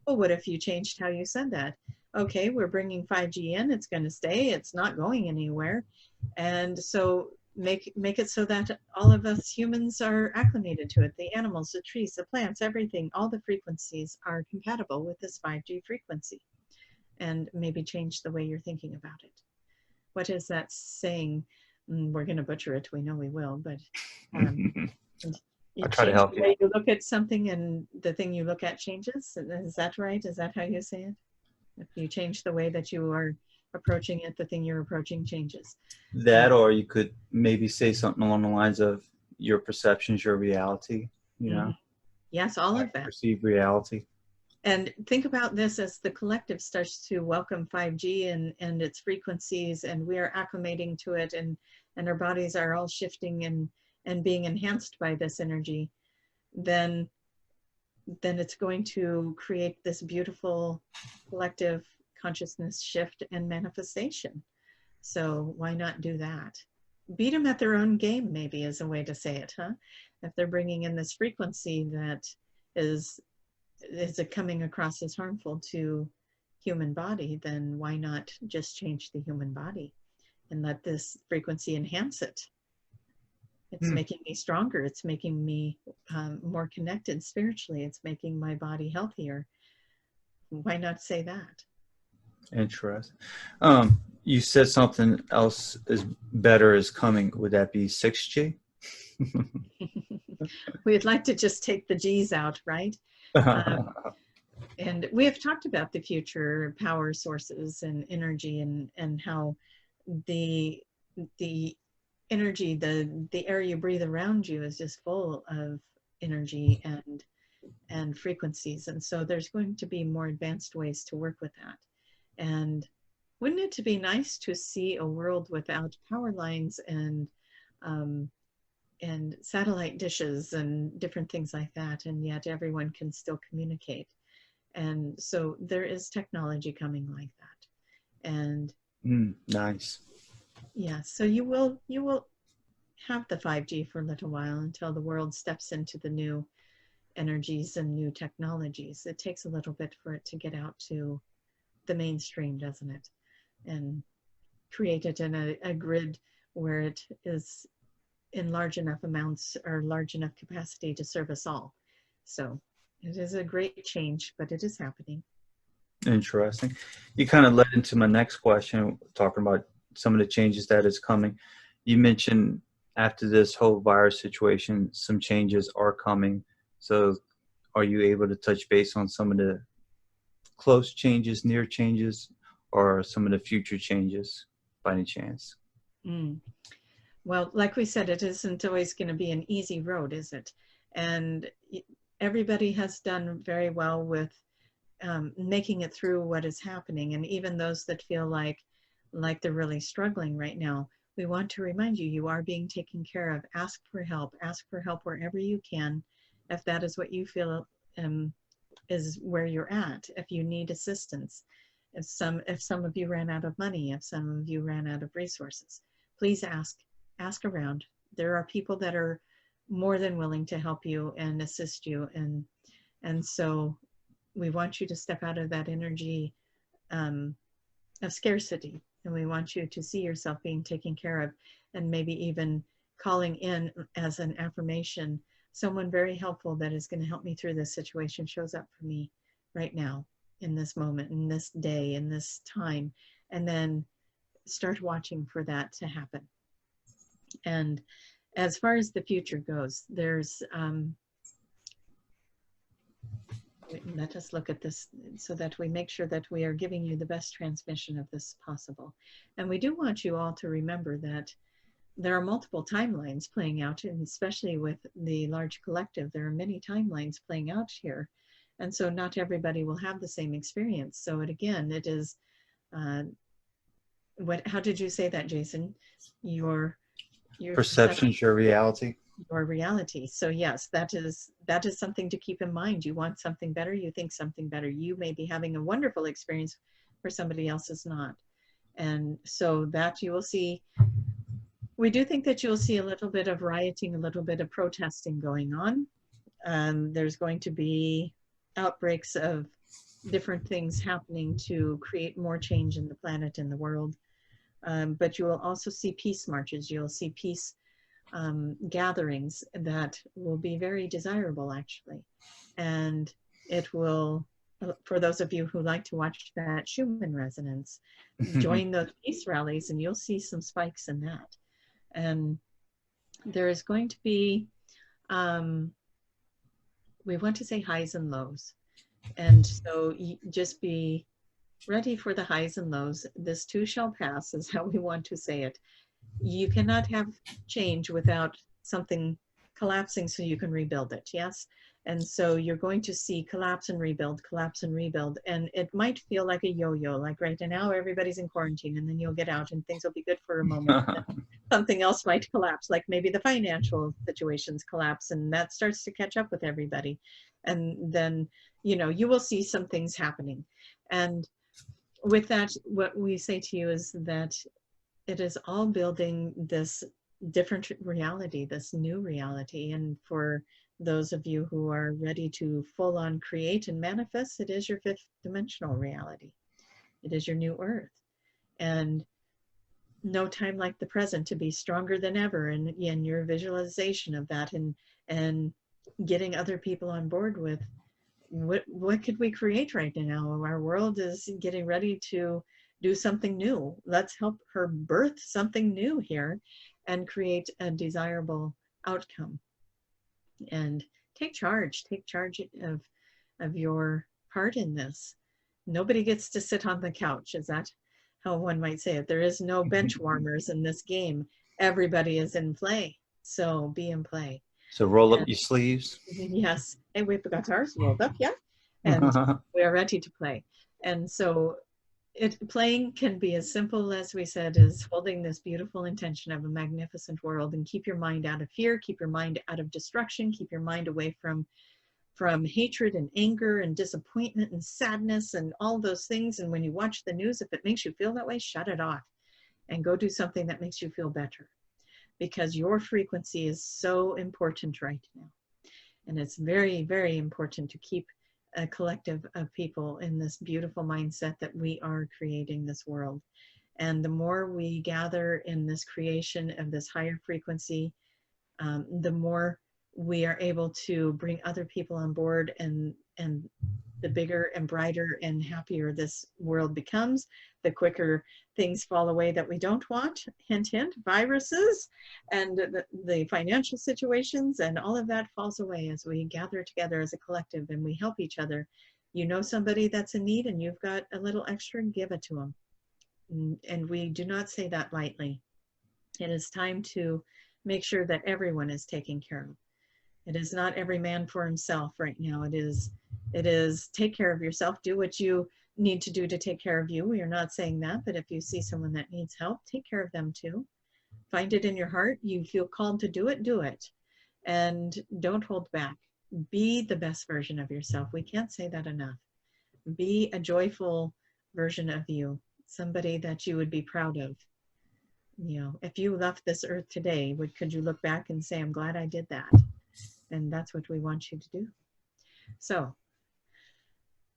Well, what if you changed how you said that? Okay, we're bringing 5G in. It's going to stay. It's not going anywhere. And so make it so that all of us humans are acclimated to it. The animals, the trees, the plants, everything, all the frequencies are compatible with this 5G frequency, and maybe change the way you're thinking about it. What is that saying? We're going to butcher it. We know we will, but you I'll try to change help the you. way you look at something, and the thing you look at changes. Is that right? Is that how you say it? If you change the way that you are approaching it, the thing you're approaching changes. That, or you could maybe say something along the lines of your perception's your reality, you know, Yes, all how of you that. perceive reality. And think about this as the collective starts to welcome 5G and its frequencies, and we are acclimating to it, and our bodies are all shifting and being enhanced by this energy, then it's going to create this beautiful collective consciousness shift and manifestation. So why not do that? Beat them at their own game, maybe, is a way to say it, huh? If they're bringing in this frequency that is it coming across as harmful to human body, then why not just change the human body and let this frequency enhance it? It's making me stronger. It's making me more connected spiritually. It's making my body healthier. Why not say that? Interesting. You said something else is better is coming. Would that be 6G? We'd like to just take the G's out, right? And we have talked about the future power sources and energy, and how the energy, the air you breathe around you is just full of energy and frequencies. And so there's going to be more advanced ways to work with that. And wouldn't it be nice to see a world without power lines and satellite dishes and different things like that, and yet everyone can still communicate? And so there is technology coming like that. And nice. yeah, so you will have the 5G for a little while until the world steps into the new energies and new technologies. It takes a little bit for it to get out to the mainstream, doesn't it? And create it in a grid where it is in large enough amounts or large enough capacity to serve us all. So it is a great change, but it is happening. Interesting. You kind of led into my next question, talking about some of the changes that is coming. You mentioned after this whole virus situation, some changes are coming. So are you able to touch base on some of the close changes, near changes, or some of the future changes by any chance? Well, like we said, it isn't always going to be an easy road, is it? And everybody has done very well with making it through what is happening. And even those that feel like they're really struggling right now, we want to remind you, you are being taken care of. Ask for help. Ask for help wherever you can, if that is what you feel is where you're at. If you need assistance, if some of you ran out of money, if some of you ran out of resources, please ask around. There are people that are more than willing to help you and assist you, and so we want you to step out of that energy of scarcity, and we want you to see yourself being taken care of, and maybe even calling in as an affirmation, someone very helpful that is going to help me through this situation shows up for me right now, in this moment, in this day, in this time, and then start watching for that to happen. And as far as the future goes, there's let us look at this so that we make sure that we are giving you the best transmission of this possible. And we do want you all to remember that there are multiple timelines playing out, and especially with the large collective, there are many timelines playing out here. And so not everybody will have the same experience. So it is, how did you say that, Jason? Your Perception's your reality. Your reality. So yes, that is something to keep in mind. You want something better, you think something better. You may be having a wonderful experience where somebody else is not. And so that you will see, we do think that you'll see a little bit of rioting, a little bit of protesting going on. There's going to be outbreaks of different things happening to create more change in the planet and the world. But you will also see peace marches. You'll see peace gatherings that will be very desirable, actually. And it will, for those of you who like to watch that Schumann resonance, join those peace rallies and you'll see some spikes in that. And there is going to be, we want to say highs and lows. And so just be ready for the highs and lows. This too shall pass is how we want to say it. You cannot have change without something collapsing so you can rebuild it, yes? And so you're going to see collapse and rebuild, and it might feel like a yo-yo, like right now everybody's in quarantine, and then you'll get out and things will be good for a moment. Something else might collapse, like maybe the financial situations collapse, and that starts to catch up with everybody. And then, you know, you will see some things happening. And with that, what we say to you is that it is all building this different reality, this new reality. And for those of you who are ready to full on create and manifest, it is your fifth dimensional reality. It is your new earth. And no time like the present to be stronger than ever in your visualization of that, and getting other people on board with what could we create right now? Our world is getting ready to do something new. Let's help her birth something new here and create a desirable outcome. And take charge of your part in this. Nobody gets to sit on the couch. Is that how one might say it? There is no bench warmers in this game. Everybody is in play. So be in play. So roll up your sleeves. Yes. And we've got ours rolled up, yeah. And we are ready to play. And so playing can be as simple as we said, as holding this beautiful intention of a magnificent world, and keep your mind out of fear, keep your mind out of destruction, keep your mind away from hatred and anger and disappointment and sadness and all those things. And when you watch the news, if it makes you feel that way, shut it off and go do something that makes you feel better, because your frequency is so important right now. And it's very, very important to keep a collective of people in this beautiful mindset that we are creating this world. And the more we gather in this creation of this higher frequency, the more we are able to bring other people on board, and the bigger and brighter and happier this world becomes, the quicker things fall away that we don't want. Hint, hint, viruses and the financial situations and all of that falls away as we gather together as a collective and we help each other. You know somebody that's in need and you've got a little extra, give it to them. And we do not say that lightly. It is time to make sure that everyone is taken care of. It is not every man for himself right now. It is take care of yourself. Do what you need to do to take care of you. We are not saying that, but if you see someone that needs help, take care of them too. Find it in your heart. You feel called to do it, do it. And don't hold back. Be the best version of yourself. We can't say that enough. Be a joyful version of you, somebody that you would be proud of. You know, if you left this earth today, could you look back and say, I'm glad I did that? And that's what we want you to do. So,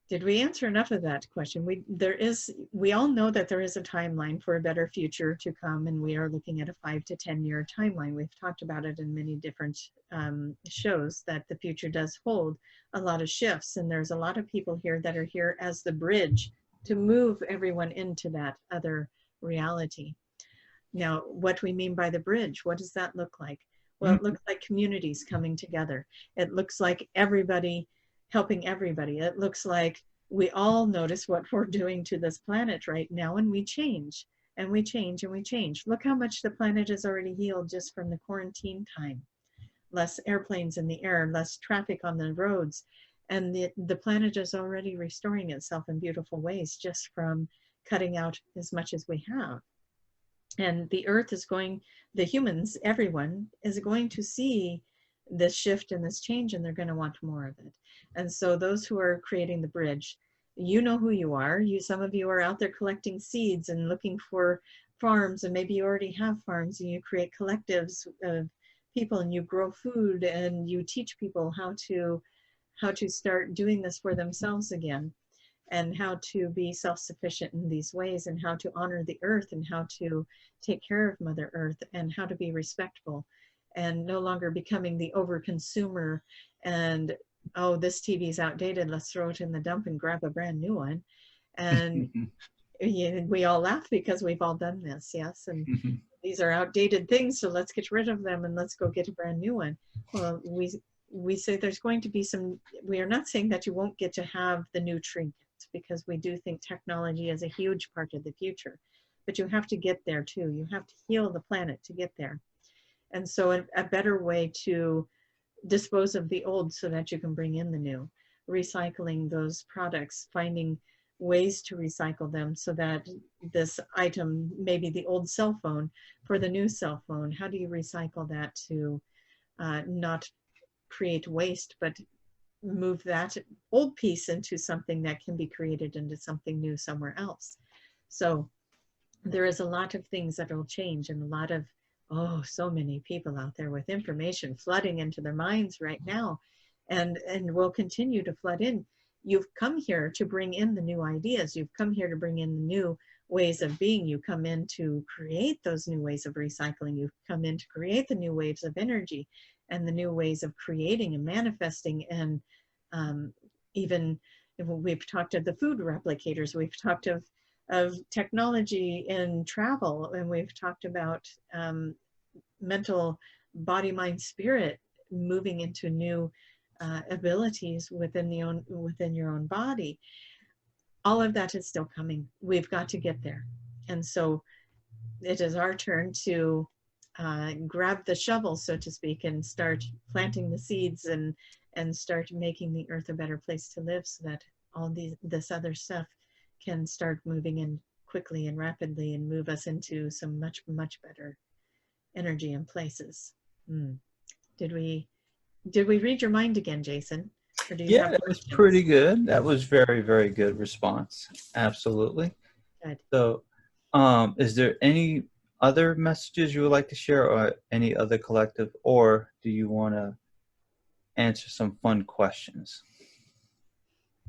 did we answer enough of that question? We all know that there is a timeline for a better future to come, and we are looking at a 5 to 10 year timeline. We've talked about it in many different shows, that the future does hold a lot of shifts, and there's a lot of people here that are here as the bridge to move everyone into that other reality. Now, what we mean by the bridge, what does that look like? Well, it looks like communities coming together. It looks like everybody helping everybody. It looks like we all notice what we're doing to this planet right now, and we change, and we change, and we change. Look how much the planet has already healed just from the quarantine time. Less airplanes in the air, less traffic on the roads, and the planet is already restoring itself in beautiful ways just from cutting out as much as we have. And the earth is going, the humans, everyone is going to see this shift and this change, and they're going to want more of it. And so those who are creating the bridge, you know who you are. Some of you are out there collecting seeds and looking for farms, and maybe you already have farms, and you create collectives of people, and you grow food, and you teach people how to start doing this for themselves again. and how to be self-sufficient in these ways, and how to honor the earth, and how to take care of Mother Earth, and how to be respectful, and no longer becoming the overconsumer and, oh, this TV is outdated, let's throw it in the dump and grab a brand new one. And we all laugh because we've all done this, yes, and these are outdated things, so let's get rid of them and let's go get a brand new one. Well, we say there's going to be some, we are not saying that you won't get to have the new trinkets, because we do think technology is a huge part of the future, but you have to get there too. You have to heal the planet to get there. And so a better way to dispose of the old so that you can bring in the new, recycling those products, finding ways to recycle them so that this item, maybe the old cell phone for the new cell phone, how do you recycle that to not create waste, but move that old piece into something that can be created into something new somewhere else. So there is a lot of things that will change, and a lot of, oh, so many people out there with information flooding into their minds right now, and will continue to flood in. You've come here to bring in the new ideas. You've come here to bring in the new ways of being. You come in to create those new ways of recycling. You've come in to create the new waves of energy and the new ways of creating and manifesting. And even we've talked of the food replicators. We've talked of technology in travel, and we've talked about mental body, mind, spirit moving into new abilities within your own body. All of that is still coming. We've got to get there. And so it is our turn to grab the shovel, so to speak, and start planting the seeds and start making the earth a better place to live, so that all this other stuff can start moving in quickly and rapidly and move us into some much, much better energy and places. Did we read your mind again, Jason? Or do you have that was questions? pretty good. That was very, very good response. Absolutely. Good. So, is there any other messages you would like to share, or any other collective, or do you want to answer some fun questions?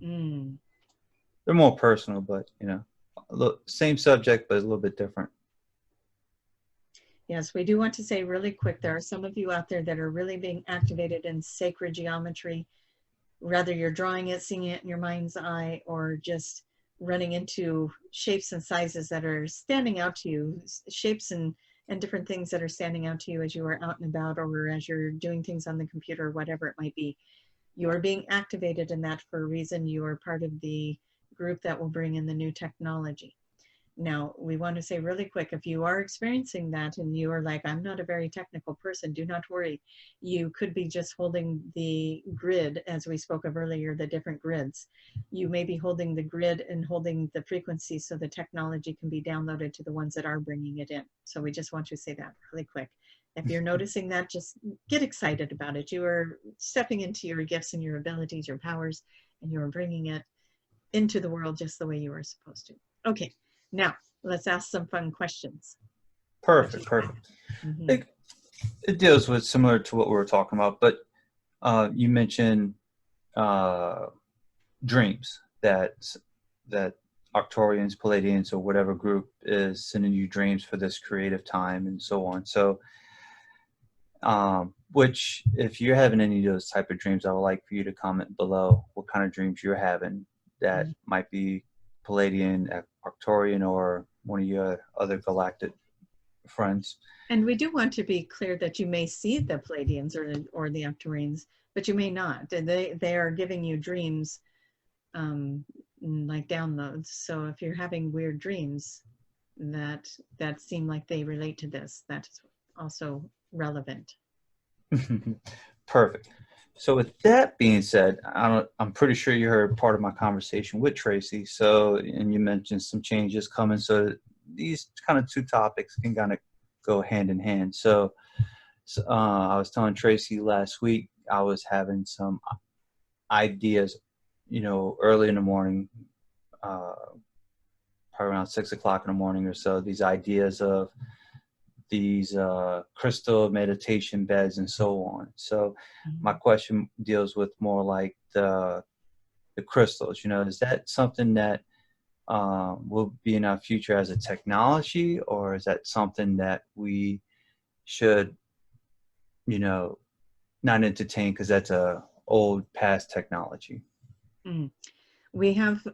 They're more personal, but same subject, but a little bit different. Yes, we do want to say really quick, there are some of you out there that are really being activated in sacred geometry. Whether you're drawing it, seeing it in your mind's eye, or just running into shapes and sizes that are standing out to you, shapes and different things that are standing out to you as you are out and about, or as you're doing things on the computer, whatever it might be. You are being activated in that for a reason. You are part of the group that will bring in the new technology. Now, we want to say really quick, if you are experiencing that and you are like, I'm not a very technical person, do not worry. You could be just holding the grid, as we spoke of earlier, the different grids. You may be holding the grid and holding the frequency so the technology can be downloaded to the ones that are bringing it in. So we just want to say that really quick. If you're noticing that, just get excited about it. You are stepping into your gifts and your abilities, your powers, and you're bringing it into the world just the way you are supposed to. Okay. Now, let's ask some fun questions. Perfect. It deals with similar to what we were talking about, but you mentioned dreams that Arcturians, Palladians, or whatever group is sending you dreams for this creative time and so on. So, which, if you're having any of those type of dreams, I would like for you to comment below what kind of dreams you're having that might be Palladian, Arcturian, or one of your other galactic friends. And we do want to be clear that you may see the Palladians or the Arcturians, but you may not. They are giving you dreams like downloads. So if you're having weird dreams that seem like they relate to this, that's also relevant. Perfect. So with that being said, I'm pretty sure you heard part of my conversation with Tracie. So, and you mentioned some changes coming. So these kind of two topics can kind of go hand in hand. So I was telling Tracie last week, I was having some ideas, early in the morning, probably around 6 o'clock in the morning or so, these ideas of these crystal meditation beds and so on. So my question deals with more like the the crystals. You know, is that something that will be in our future as a technology, or is that something that we should, you know, not entertain because that's a old past technology? Mm. We have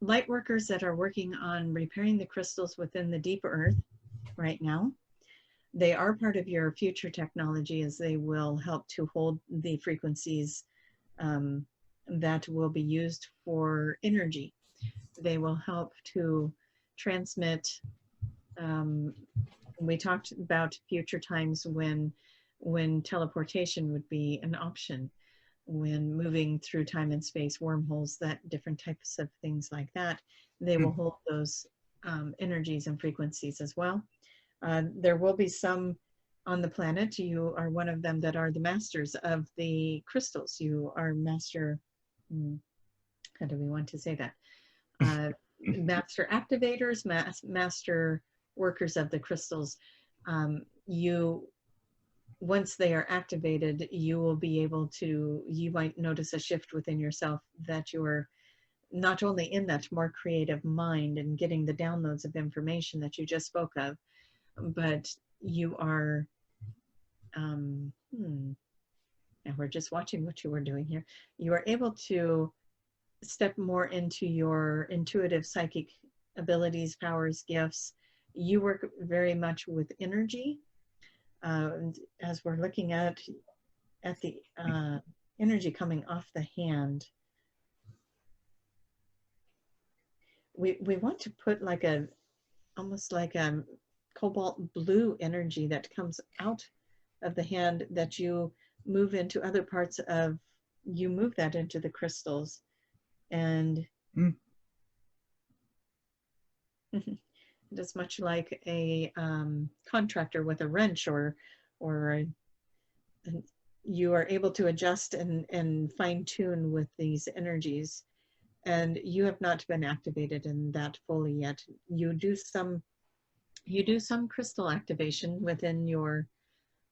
light workers that are working on repairing the crystals within the deep earth right now. They are part of your future technology, as they will help to hold the frequencies that will be used for energy. They will help to transmit. We talked about future times when teleportation would be an option, when moving through time and space, wormholes, that different types of things like that. They will hold those energies and frequencies as well. There will be some on the planet. You are one of them that are the masters of the crystals. You are master, how do we want to say that? Master activators, master workers of the crystals. You, once they are activated, you will be able to, you might notice a shift within yourself that you're not only in that more creative mind and getting the downloads of information that you just spoke of, but you are, and we're just watching what you were doing here. You are able to step more into your intuitive psychic abilities, powers, gifts. You work very much with energy. As we're looking at the energy coming off the hand, we want to put like a, almost like a cobalt blue energy that comes out of the hand that you move into other parts of, you move that into the crystals. And it is much like a contractor with a wrench, or you are able to adjust and fine tune with these energies. And you have not been activated in that fully yet. You do some crystal activation within your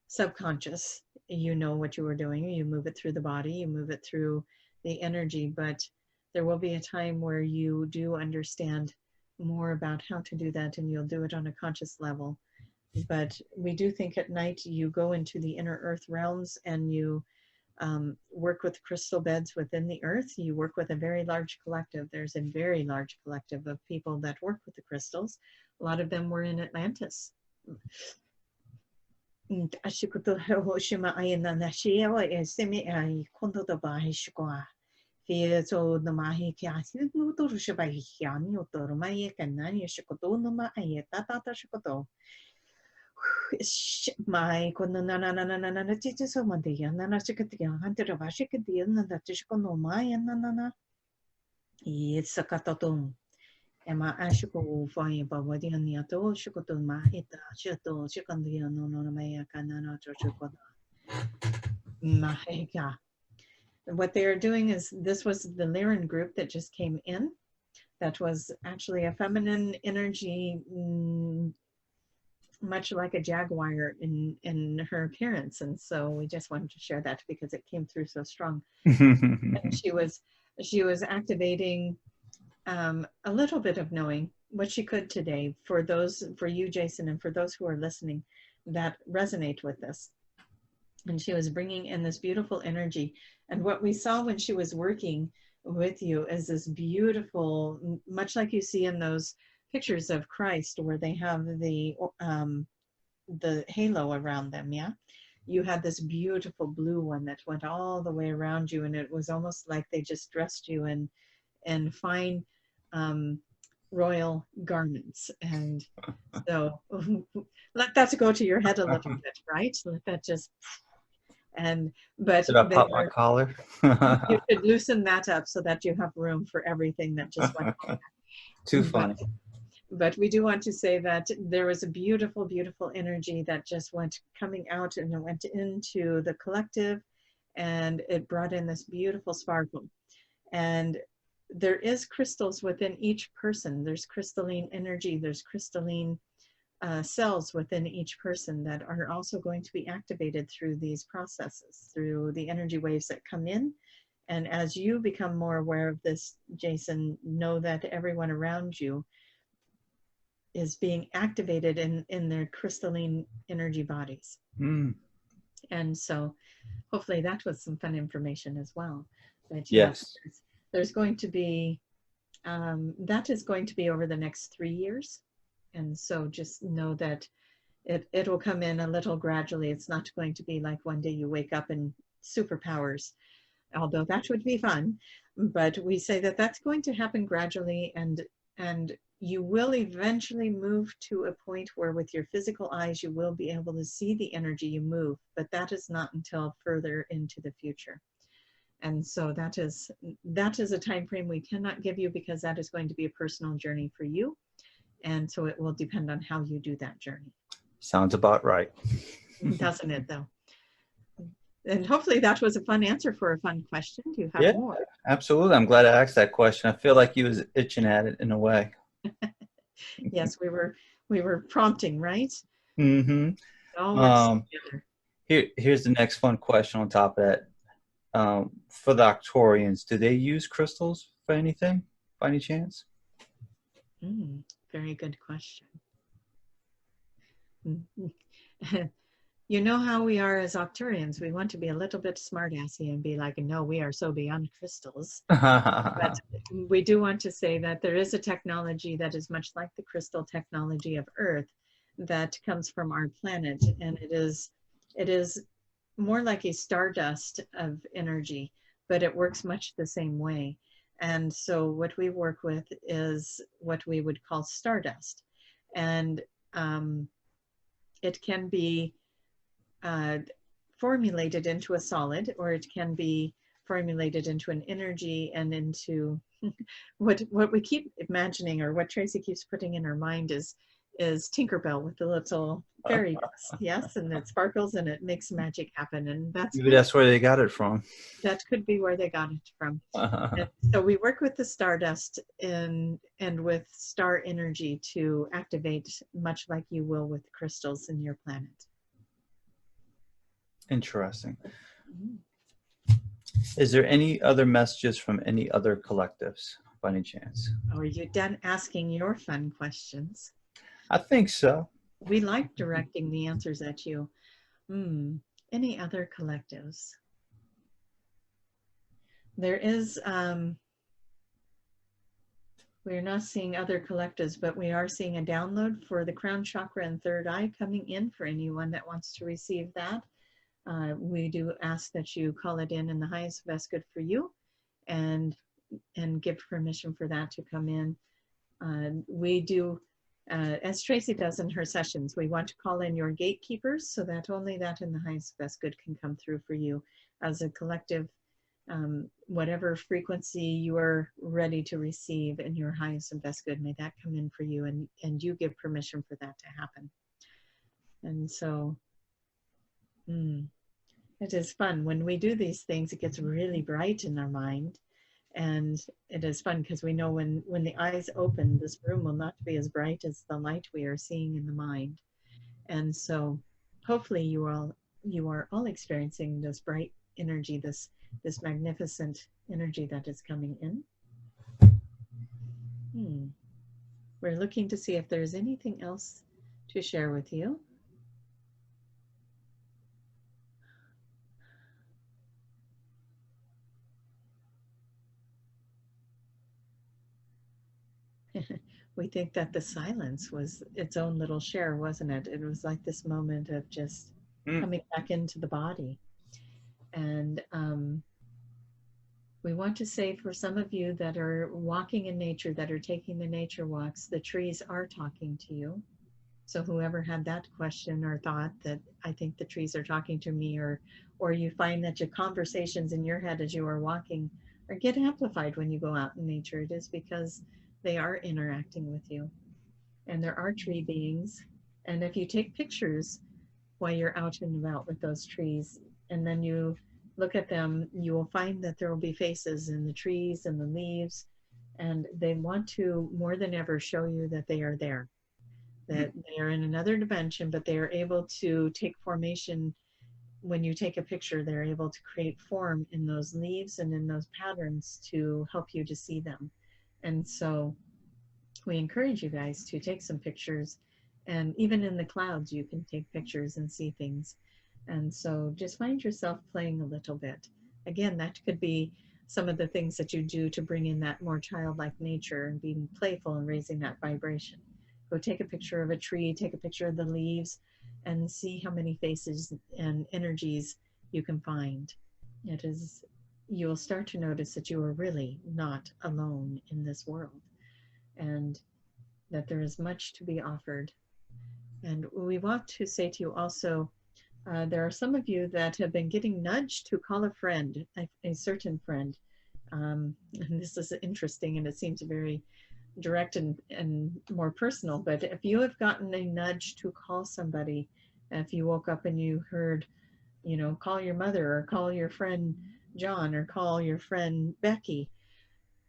subconscious. You know what you are doing. You move it through the body, you move it through the energy, but there will be a time where you do understand more about how to do that, and you'll do it on a conscious level. But we do think at night you go into the inner earth realms and you work with crystal beds within the earth. You work with a very large collective. There's a very large collective of people that work with the crystals. A lot of them were in Atlantis. My so it's a catatum. Emma Ashiko flying about what the Aniato, Shikoto Mahita, Shato, Shikandia, no, Maya, Kanana, Maheka. What they are doing is, this was the Lyran group that just came in. That was actually a feminine energy, much like a jaguar in her appearance. And so we just wanted to share that because it came through so strong. she was activating a little bit of knowing what she could today, for you, Jason, and for those who are listening that resonate with this. And she was bringing in this beautiful energy. And what we saw when she was working with you is this beautiful, much like you see in those pictures of Christ where they have the halo around them. Yeah, you had this beautiful blue one that went all the way around you, and it was almost like they just dressed you in fine royal garments. And so let that go to your head a little bit, right? Let that just, but did I pop my collar? You should loosen that up so that you have room for everything that just went on. Too funny. But we do want to say that there was a beautiful, beautiful energy that just went coming out, and it went into the collective, and it brought in this beautiful sparkle. And there is crystals within each person. There's crystalline energy, there's crystalline cells within each person that are also going to be activated through these processes, through the energy waves that come in And as you become more aware of this, Jason, know that everyone around you is being activated in their crystalline energy bodies. Mm. And so hopefully that was some fun information as well. But yeah, Yes. there's going to be, that is going to be over the next 3 years. And so just know that it will come in a little gradually. It's not going to be like one day you wake up and superpowers, although that would be fun. But we say that that's going to happen gradually, and you will eventually move to a point where with your physical eyes you will be able to see the energy you move, but that is not until further into the future. And so that is a time frame we cannot give you, because that is going to be a personal journey for you. And so it will depend on how you do that journey. Sounds about right. Doesn't it, though? And hopefully that was a fun answer for a fun question. Do you have Yeah, more? absolutely. I'm glad I asked that question. I feel like you was itching at it in a way. Yes, we were prompting, right? Mm-hmm. It all works Um, together. here's the next fun question on top of that. For the Arcturians, do they use crystals for anything, by any chance? Very good question. You know how we are as Arcturians. We want to be a little bit smartassy and be like, no, we are so beyond crystals. But we do want to say that there is a technology that is much like the crystal technology of Earth that comes from our planet, and it is more like a stardust of energy, but it works much the same way. And so what we work with is what we would call stardust, and it can be formulated into a solid, or it can be formulated into an energy and into what we keep imagining, or what Tracie keeps putting in her mind is Tinkerbell with the little fairy dust. Yes, and it sparkles and it makes magic happen, and Maybe that's where they got it from. that could be where they got it from. And so we work with the stardust and with star energy to activate, much like you will with crystals in your planet. Interesting. Is there any other messages from any other collectives, by any chance? Are you done asking your fun questions? I think so. We like directing the answers at you. Any other collectives? There is, we're not seeing other collectives, but we are seeing a download for the crown chakra and third eye coming in for anyone that wants to receive that. We do ask that you call it in the highest best good for you, and give permission for that to come in. We do, as Tracie does in her sessions, we want to call in your gatekeepers so that only that in the highest best good can come through for you as a collective. Whatever frequency you are ready to receive in your highest and best good, may that come in for you, and you give permission for that to happen. And so it is fun. When we do these things, it gets really bright in our mind. And it is fun because we know when the eyes open, this room will not be as bright as the light we are seeing in the mind. And so hopefully you are all experiencing this bright energy, this magnificent energy that is coming in. We're looking to see if there's anything else to share with you. We think that the silence was its own little share, wasn't it? It was like this moment of just coming back into the body. And we want to say, for some of you that are walking in nature, that are taking the nature walks, the trees are talking to you. So whoever had that question or thought that I think the trees are talking to me, or you find that your conversations in your head as you are walking or get amplified when you go out in nature, it is because they are interacting with you. And there are tree beings. And if you take pictures while you're out and about with those trees, and then you look at them, you will find that there will be faces in the trees and the leaves, and they want to more than ever show you that they are there, that they are in another dimension, but they are able to take formation when you take a picture, they're able to create form in those leaves and in those patterns to help you to see them. And so we encourage you guys to take some pictures, and even in the clouds, you can take pictures and see things. And so just find yourself playing a little bit. Again, that could be some of the things that you do to bring in that more childlike nature and being playful and raising that vibration. Go take a picture of a tree, take a picture of the leaves, and see how many faces and energies you can find. It is, you'll start to notice that you are really not alone in this world, and that there is much to be offered. And we want to say to you also, there are some of you that have been getting nudged to call a friend, a certain friend. And this is interesting, and it seems very direct and more personal. But if you have gotten a nudge to call somebody, if you woke up and you heard, you know, call your mother or call your friend John or call your friend Becky,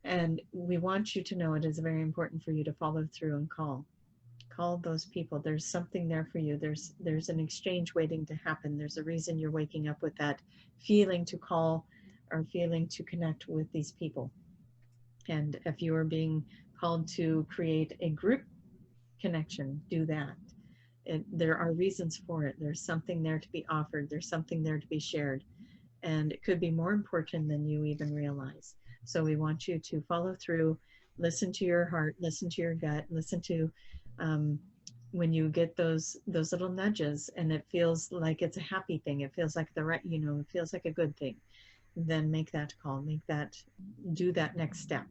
and we want you to know it is very important for you to follow through and call those people. There's something there for you. There's an exchange waiting to happen. There's a reason you're waking up with that feeling to call or feeling to connect with these people. And if you are being called to create a group connection, do that. There are reasons for it. There's something there to be offered. There's something there to be shared. And it could be more important than you even realize. So we want you to follow through, listen to your heart, listen to your gut, listen to when you get those little nudges and it feels like it's a happy thing, it feels like the right, you know, it feels like a good thing, then make that call, do that next step.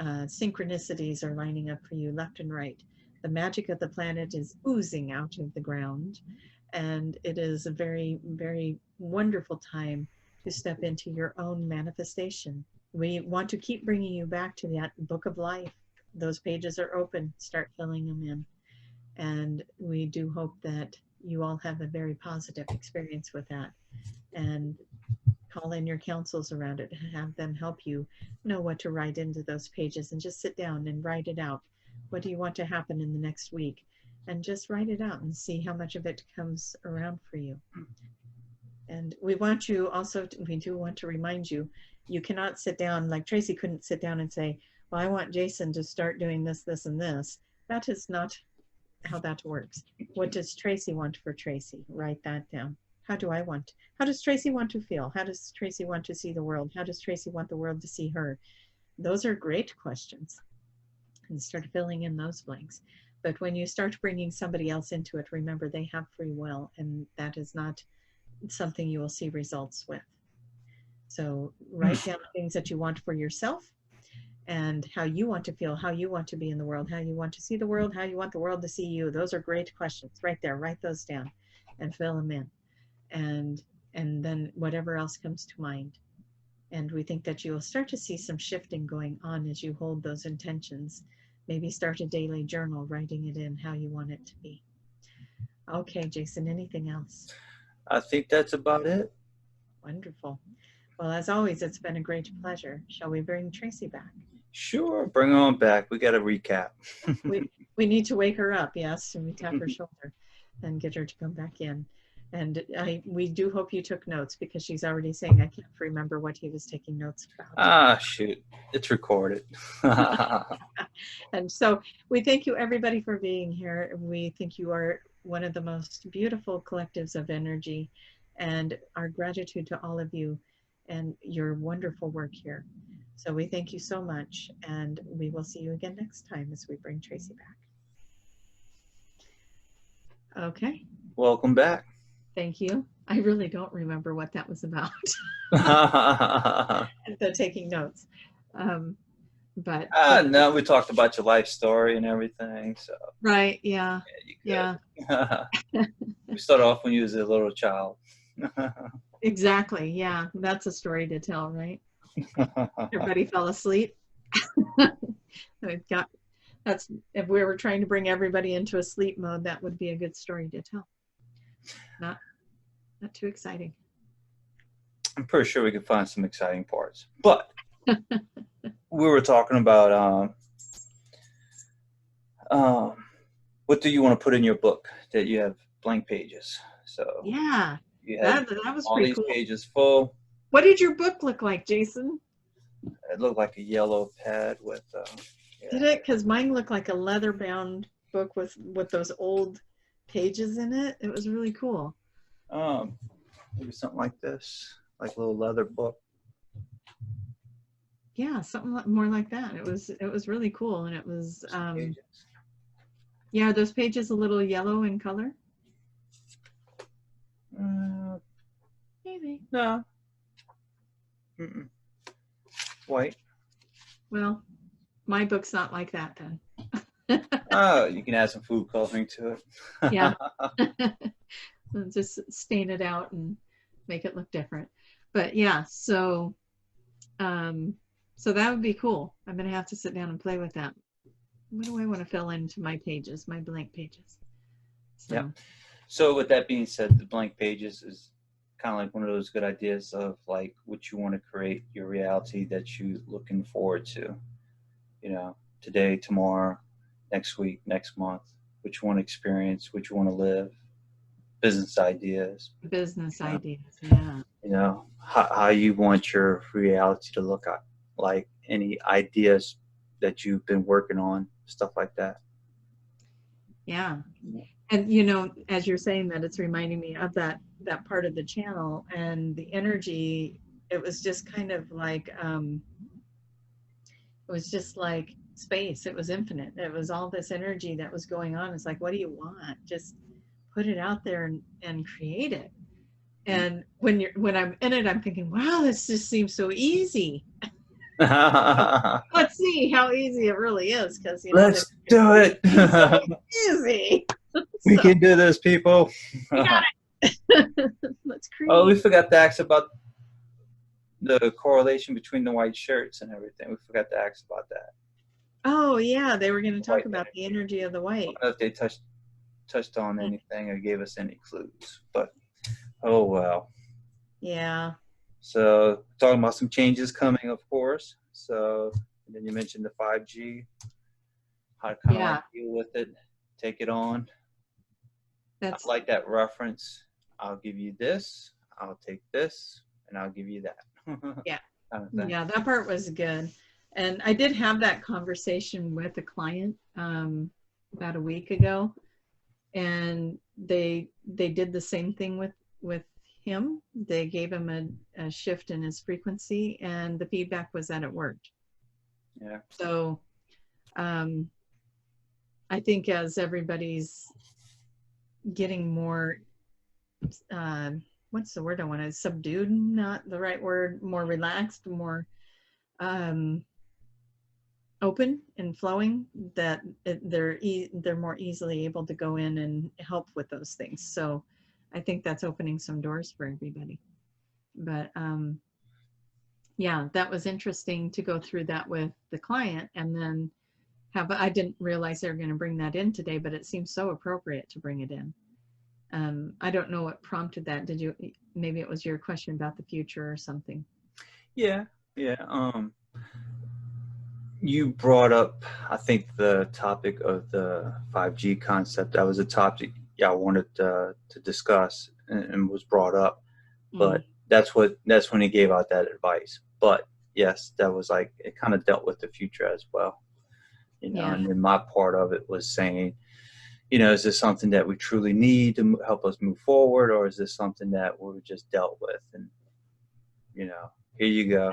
Synchronicities are lining up for you left and right. The magic of the planet is oozing out of the ground, and it is a very, very wonderful time to step into your own manifestation. We want to keep bringing you back to that book of life. Those pages are open. Start filling them in. And we do hope that you all have a very positive experience with that. And call in your counsels around it. Have them help you know what to write into those pages, and just sit down and write it out. What do you want to happen in the next week? And just write it out and see how much of it comes around for you. And we want you also, we do want to remind you, you cannot sit down, like Tracie couldn't sit down and say, well, I want Jason to start doing this, this, and this. That is not how that works. What does Tracie want for Tracie? Write that down. How does Tracie want to feel? How does Tracie want to see the world? How does Tracie want the world to see her? Those are great questions. And start filling in those blanks. But when you start bringing somebody else into it, remember they have free will, and that is not something you will see results with. So write down things that you want for yourself and how you want to feel, how you want to be in the world, how you want to see the world, how you want the world to see you. Those are great questions right there. Write those down and fill them in. And then whatever else comes to mind. And we think that you'll start to see some shifting going on as you hold those intentions. Maybe start a daily journal, writing it in how you want it to be. Okay, Jason, anything else? I think that's about it. Wonderful. Well, as always, it's been a great pleasure. Shall we bring Tracie back? Sure, bring her on back. We got to recap. we need to wake her up, yes, and we tap her shoulder and get her to come back in. And we do hope you took notes, because she's already saying, I can't remember what he was taking notes about. Ah, shoot. It's recorded. And so we thank you, everybody, for being here. We think you are one of the most beautiful collectives of energy, and our gratitude to all of you and your wonderful work here. So we thank you so much, and we will see you again next time as we bring Tracie back. Okay. Welcome back. Thank you. I really don't remember what that was about. So taking notes. But no, we talked about your life story and everything. So right, yeah. Yeah. We started off when you was a little child. Exactly, yeah. That's a story to tell, right? Everybody fell asleep. We've got, that's, if we were trying to bring everybody into a sleep mode, that would be a good story to tell. Not too exciting. I'm pretty sure we could find some exciting parts. But we were talking about what do you want to put in your book that you have blank pages? So yeah. You had That was all pretty these cool. pages full. What did your book look like, Jason? It looked like a yellow pad with, Did yeah. it? Because mine looked like a leather-bound book with those old pages in it. It was really cool. Maybe something like this, like a little leather book. Yeah, something more like that. It was really cool, and it was Pages. yeah. Are those pages a little yellow in color? Maybe. No. Mm-mm. White. Well, my book's not like that then. Oh, you can add some food coloring to it. Yeah. Just stain it out and make it look different. But yeah, so so that would be cool. I'm gonna have to sit down and play with that. What do I want to fill into my pages, my blank pages? So Yeah. So with that being said, the blank pages is kind of like one of those good ideas of like what you want to create, your reality that you're looking forward to, you know, today, tomorrow, next week, next month, what you want to experience, what you want to live, business ideas, business you know, ideas, yeah. how you want your reality to look like, any ideas that you've been working on, stuff like that. Yeah. And you know, as you're saying that, it's reminding me of that part of the channel and the energy. It was just kind of like it was just like space. It was infinite. It was all this energy that was going on. It's like, what do you want? Just put it out there and create it. And when I'm in it, I'm thinking, wow, this just seems so easy. So let's see how easy it really is, because you know Let's do it. it's so easy. We So can do this, people. we got it. Let's Oh, we create. forgot to ask about the correlation between the white shirts and everything. We forgot to ask about that. Oh yeah, they were going to talk White about the energy of the I white. don't know if they touched on anything or gave us any clues, but oh well. Yeah. So talking about some changes coming, of course. So and then you mentioned the 5G, how to kind of Yeah. like deal with it, take it on. I That's like that reference. I'll give you this, I'll take this, and I'll give you that. yeah. Kind of thing. Yeah, that part was good. And I did have that conversation with a client about a week ago, and they did the same thing with him. They gave him a shift in his frequency, and the feedback was that it worked. Yeah. So um, I think as everybody's getting more what's the word I want to subdued, not the right word, more relaxed, more um, open and flowing, that they're more easily able to go in and help with those things. So I think that's opening some doors for everybody. But yeah, that was interesting to go through that with the client, and then I didn't realize they were going to bring that in today, but it seems so appropriate to bring it in. I don't know what prompted that. Did you, maybe it was your question about the future or something? Yeah. Yeah. You brought up, I think, the topic of the 5G concept. That was a topic I wanted to discuss and was brought up. But that's when he gave out that advice. But yes, that was like, it kind of dealt with the future as well. Yeah. And then my part of it was saying, is this something that we truly need to help us move forward, or is this something that we're just dealt with? And, here you go.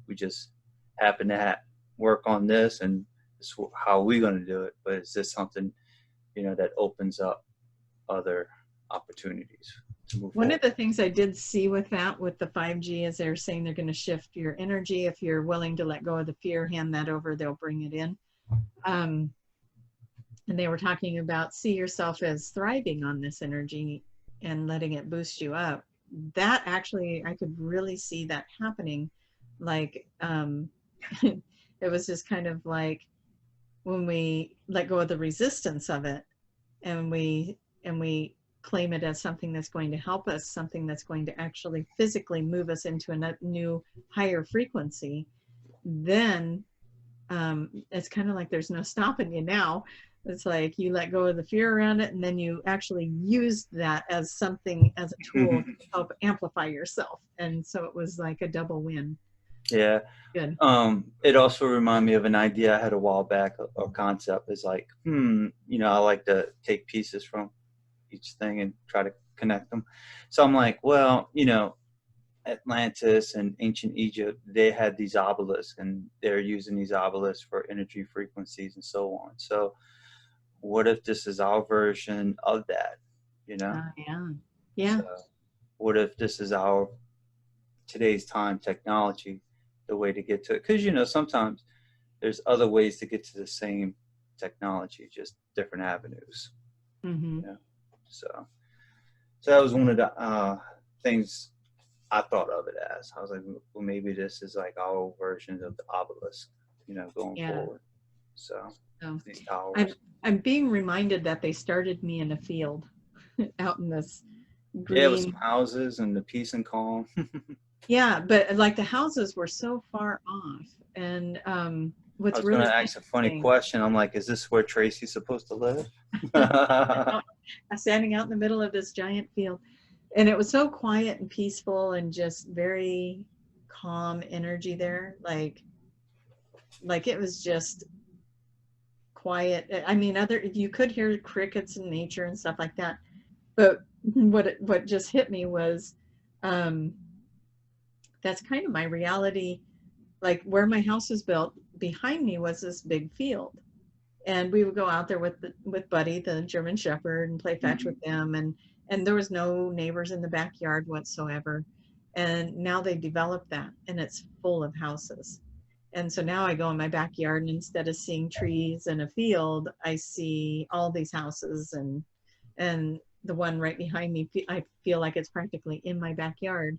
We just happen to work on this, and this is how we're going to do it. But is this something, that opens up other opportunities to move One forward? of the things I did see with that, with the 5G, is they're saying they're going to shift your energy. If you're willing to let go of the fear, hand that over, they'll bring it in. And they were talking about, see yourself as thriving on this energy and letting it boost you up. That actually, I could really see that happening. Like, it was just kind of like when we let go of the resistance of it, and we claim it as something that's going to help us, something that's going to actually physically move us into a new higher frequency, then it's kind of like there's no stopping you now. It's like you let go of the fear around it, and then you actually used that as something, as a tool to help amplify yourself. And so it was like a double win. Yeah. Good. It also reminded me of an idea I had a while back, or concept is like, I like to take pieces from each thing and try to connect them. So I'm like, well, Atlantis and ancient Egypt, they had these obelisks, and they're using these obelisks for energy frequencies and so on. So what if this is our version of that, you know? Yeah. Yeah. So what if this is our today's time technology, the way to get to it? Because, sometimes there's other ways to get to the same technology, just different avenues. Mm-hmm. So that was one of the things I thought of it as. I was like, well, maybe this is like our version of the obelisk, going forward. So these towers. I'm being reminded that they started me in a field out in this green. Yeah, with some houses and the peace and calm. Yeah, but like the houses were so far off. And what's I was really going to ask a funny question. I'm like, is this where Tracie's supposed to live? Standing out in the middle of this giant field. And it was so quiet and peaceful and just very calm energy there. Like it was just quiet. I mean, you could hear crickets in nature and stuff like that. But what just hit me was that's kind of my reality. Like where my house was built, behind me was this big field. And we would go out there with Buddy, the German Shepherd, and play fetch with them. And there was no neighbors in the backyard whatsoever. And now they developed that, and it's full of houses. And so now I go in my backyard, and instead of seeing trees and a field, I see all these houses, and the one right behind me, I feel like it's practically in my backyard.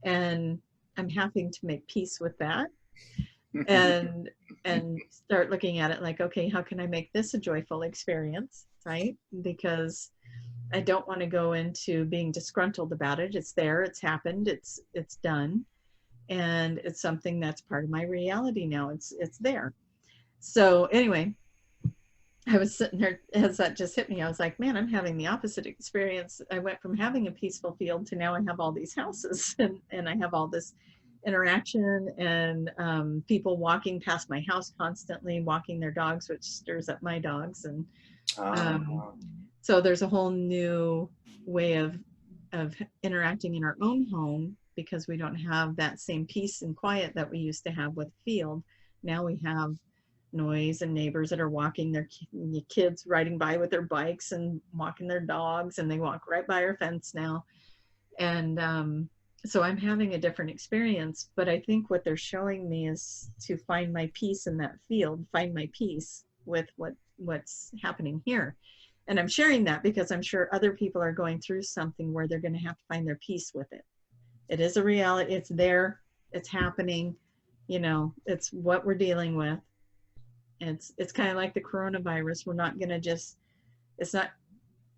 And I'm having to make peace with that. and start looking at it like, okay, how can I make this a joyful experience, right? Because I don't want to go into being disgruntled about it. It's there, it's happened, it's done, and it's something that's part of my reality now. It's there. So anyway, I was sitting there as that just hit me. I was like, man, I'm having the opposite experience. I went from having a peaceful field to now I have all these houses and I have all this interaction and people walking past my house constantly, walking their dogs, which stirs up my dogs. And so there's a whole new way of interacting in our own home because we don't have that same peace and quiet that we used to have with field. Now we have noise and neighbors that are walking their kids riding by with their bikes and walking their dogs, and they walk right by our fence now. And so I'm having a different experience, but I think what they're showing me is to find my peace in that field, find my peace with what's happening here. And I'm sharing that because I'm sure other people are going through something where they're going to have to find their peace with it. It is a reality. It's there. It's happening. It's what we're dealing with. It's kind of like the coronavirus. We're not going to just, it's not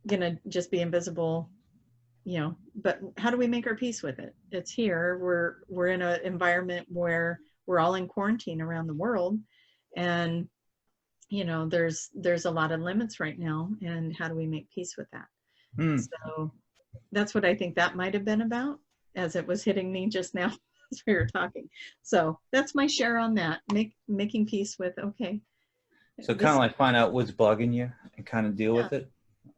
going to just be invisible, but how do we make our peace with it? It's here. We're in an environment where we're all in quarantine around the world. And, there's a lot of limits right now. And how do we make peace with that? So that's what I think that might have been about as it was hitting me just now as we were talking. So that's my share on that. Making peace with, okay. So kind of like find out what's bugging you and kind of deal with it.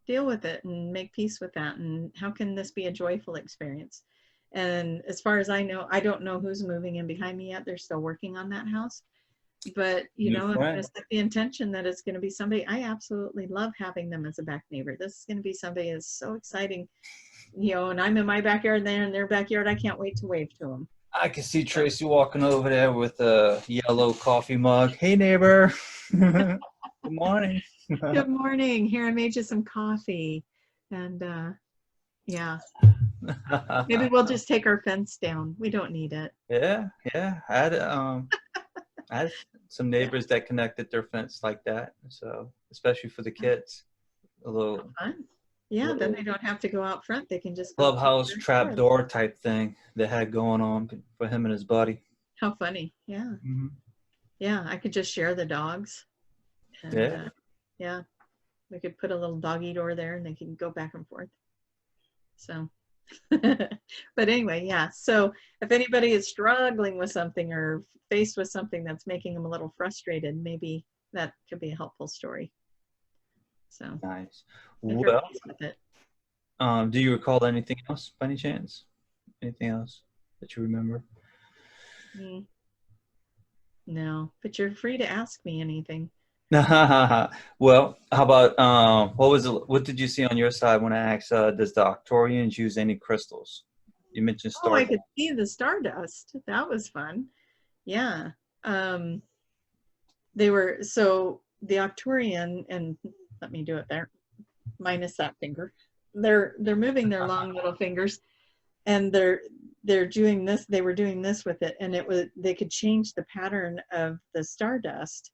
Deal with it and make peace with that. And how can this be a joyful experience? And as far as I know, I don't know who's moving in behind me yet. They're still working on that house. But, I'm going to set the intention that it's going to be somebody. I absolutely love having them as a back neighbor. This is going to be somebody that's so exciting, and I'm in my backyard and they're in their backyard. I can't wait to wave to them. I can see Tracie walking over there with a yellow coffee mug. Hey, neighbor. Good morning. Good morning. Here, I made you some coffee. And yeah, maybe we'll just take our fence down. We don't need it. Yeah. I had some neighbors that connected their fence like that. So, especially for the kids, a little fun. Yeah, then they don't have to go out front. They can just clubhouse trap door type thing they had going on for him and his buddy. How funny. Yeah. Mm-hmm. Yeah, I could just share the dogs. And, yeah. We could put a little doggy door there and they can go back and forth. So, but anyway, yeah. So if anybody is struggling with something or faced with something that's making them a little frustrated, maybe that could be a helpful story. So Nice. if you're Well, faced with it. do you recall anything else by any chance? Anything else that you remember? No, but you're free to ask me anything. Well, how about what did you see on your side when I asked does the Arcturians use any crystals? You mentioned Oh, I star. could see the stardust. That was fun. Yeah. They were, so the Arcturian, and let me do it there, minus that finger. They're moving their long little fingers, and they're doing this. They were doing this with it, and they could change the pattern of the stardust.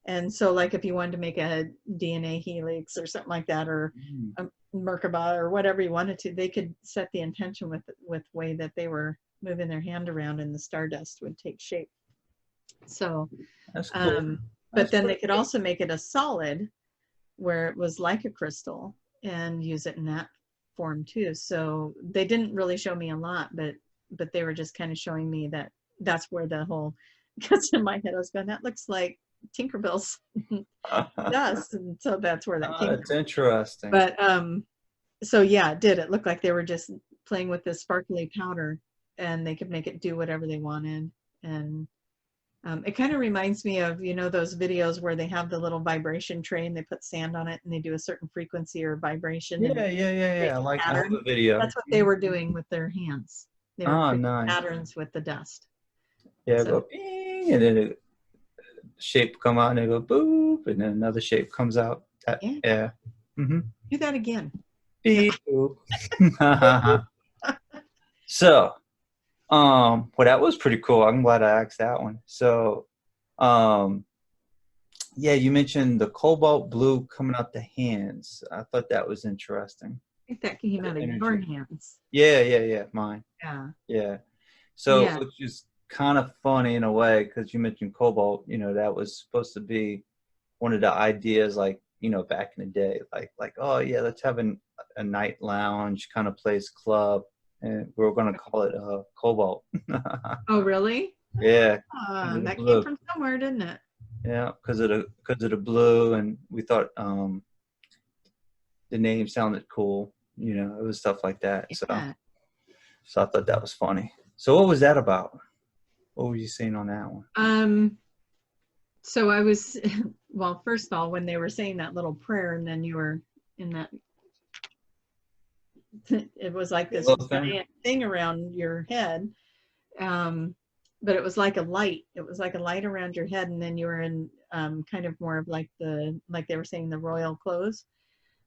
And so, like, if you wanted to make a DNA helix or something like that, or a Merkaba or whatever you wanted to, they could set the intention with the way that they were moving their hand around, and the stardust would take shape. So, That's cool. but then they could also make it a solid, where it was like a crystal, and use it in that form too. So they didn't really show me a lot, but they were just kind of showing me that that's where the whole, because in my head I was going, that looks like Tinkerbell's dust, and so that's where that came That's from. interesting. But so yeah, it looked like they were just playing with this sparkly powder, and they could make it do whatever they wanted. And it kind of reminds me of, you know, those videos where they have the little vibration tray and they put sand on it and they do a certain frequency or vibration. Yeah. I have a video. That's what they were doing with their hands. They were creating Nice. patterns with the dust. Yeah, So, go bing, and then a shape come out, and they go boop, and then another shape comes out. Yeah. Mm-hmm. Do that again. Beep, boop. So, well, that was pretty cool. I'm glad I asked that one. So, yeah, you mentioned the cobalt blue coming out the hands. I thought that was interesting. I think that came out of your hands. Yeah, mine. Yeah. So, which is kind of funny in a way, because you mentioned cobalt. You know, that was supposed to be one of the ideas, like, you know, back in the day, like oh yeah, let's have a night lounge kind of place, club, and we're going to call it cobalt. Oh, really? Yeah. That came from somewhere, didn't it? Yeah, because of the blue, and we thought the name sounded cool. You know, it was stuff like that. Yeah. So I thought that was funny. So what was that about? What were you saying on that one? So I was, well, first of all, when they were saying that little prayer, and then you were in that, it was like this giant thing around your head. But it was like a light. It was like a light around your head, and then you were in kind of more of like they were saying, the royal clothes.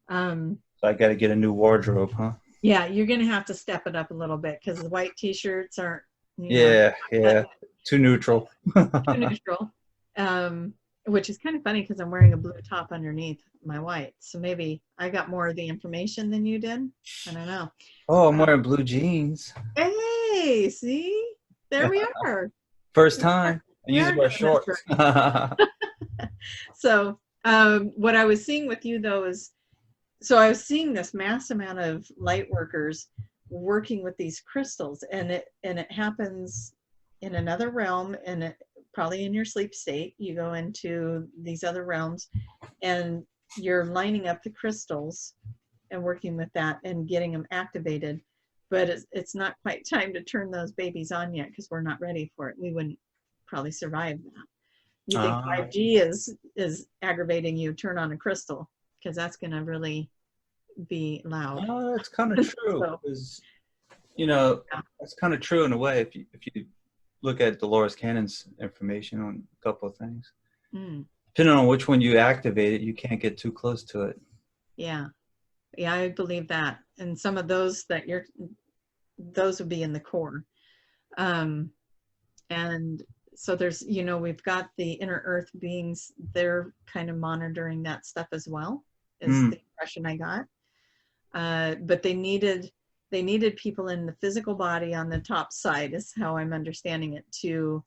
So I got to get a new wardrobe, huh? Yeah, you're gonna have to step it up a little bit, because the white T-shirts aren't. Yeah, too neutral. Too neutral. Which is kind of funny, because I'm wearing a blue top underneath my white. So maybe I got more of the information than you did. I don't know. Oh, I'm wearing blue jeans. Hey, see? There we are. First time. I usually wear shorts. So what I was seeing with you, though, is, so I was seeing this mass amount of light workers working with these crystals, and it happens in another realm, and it probably in your sleep state, you go into these other realms, and you're lining up the crystals and working with that and getting them activated. But it's not quite time to turn those babies on yet, because we're not ready for it. We wouldn't probably survive that. You think 5G is aggravating you, turn on a crystal, because that's going to really be loud. Oh, that's kind of true. Because, you know, that's kind of true in a way. If you look at Dolores Cannon's information on a couple of things, depending on which one you activate it, you can't get too close to it. Yeah, I believe that. And some of those those would be in the core. And so there's, you know, we've got the inner earth beings, they're kind of monitoring that stuff as well, is the impression I got. But they needed people in the physical body on the top side, is how I'm understanding it, to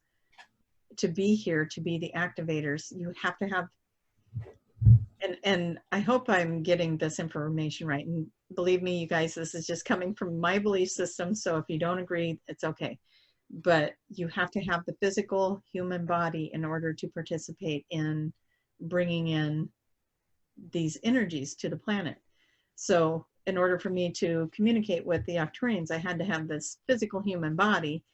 be here, to be the activators. You have to have, And I hope I'm getting this information right. And believe me, you guys, this is just coming from my belief system. So if you don't agree, it's okay. But you have to have the physical human body in order to participate in bringing in these energies to the planet. So in order for me to communicate with the Arcturians, I had to have this physical human body.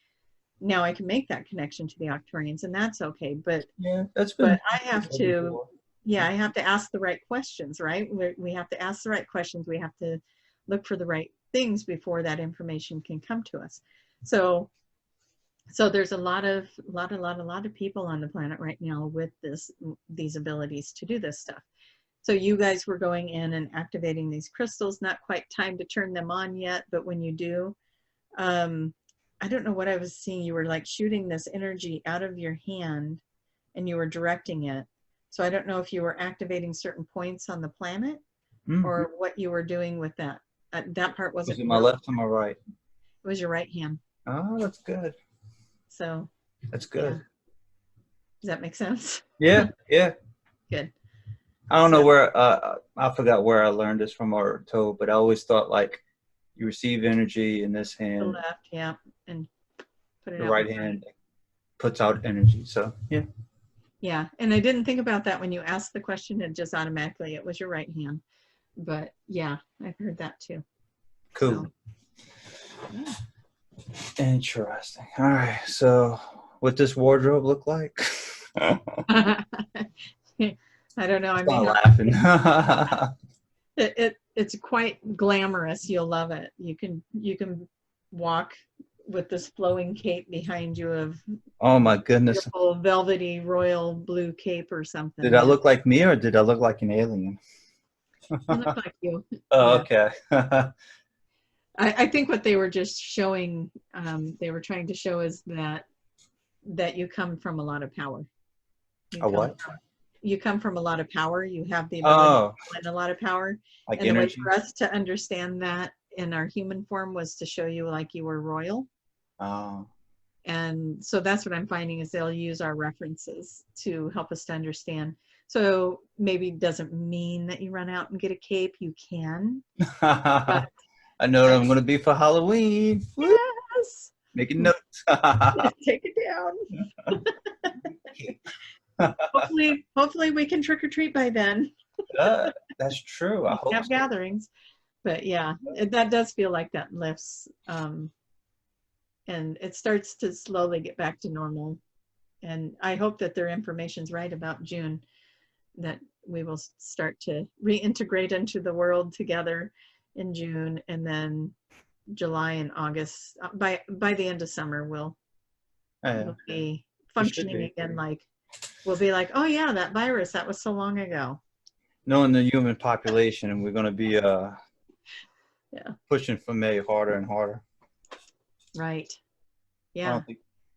Now I can make that connection to the Arcturians, and that's okay. But Yeah, that's been. but I have to, yeah, I have to ask the right questions, right? We have to ask the right questions. We have to look for the right things before that information can come to us. So there's a lot of people on the planet right now with these abilities to do this stuff. So you guys were going in and activating these crystals. Not quite time to turn them on yet, but when you do, I don't know what I was seeing. You were like shooting this energy out of your hand and you were directing it. So I don't know if you were activating certain points on the planet or what you were doing with that. That part wasn't. Was it my left or my right? It was your right hand. Oh, that's good. So. That's good. Yeah. Does that make sense? Yeah, yeah. Good. I don't know where, I forgot where I learned this from or told, but I always thought like you receive energy in this hand. The left, yeah, and put it the out right hand puts out energy. So, yeah. Yeah, and I didn't think about that when you asked the question. It just automatically, it was your right hand. But yeah, I've heard that too. Cool. So, yeah. Interesting. All right. So, what this wardrobe look like? I don't know. I I'm mean, laughing. it's quite glamorous. You'll love it. You can walk with this flowing cape behind you of, oh my goodness, beautiful velvety royal blue cape or something. did I look like me or did I look like an alien? You look like you. Oh, Yeah. okay. I think what they were just showing, they were trying to show is that you come from a lot of power. You come from a lot of power. You have the ability to win a lot of power. Like and energy. the way for us to understand that in our human form was to show you like you were royal. Oh. And so that's what I'm finding is they'll use our references to help us to understand. So maybe it doesn't mean that you run out and get a cape. You can. But I know what I'm going to be for Halloween. Yes. Making notes. Take it down. hopefully we can trick or treat by then. That's true. I hope have gatherings. But yeah, that does feel like that lifts. And it starts to slowly get back to normal. And I hope that their information's right about June, that we will start to reintegrate into the world together in June, and then July and August. By the end of summer, we'll be functioning again. Like we'll be like, oh yeah, that virus, that was so long ago. Knowing the human population, and we're going to be pushing for May harder and harder. Right. Yeah.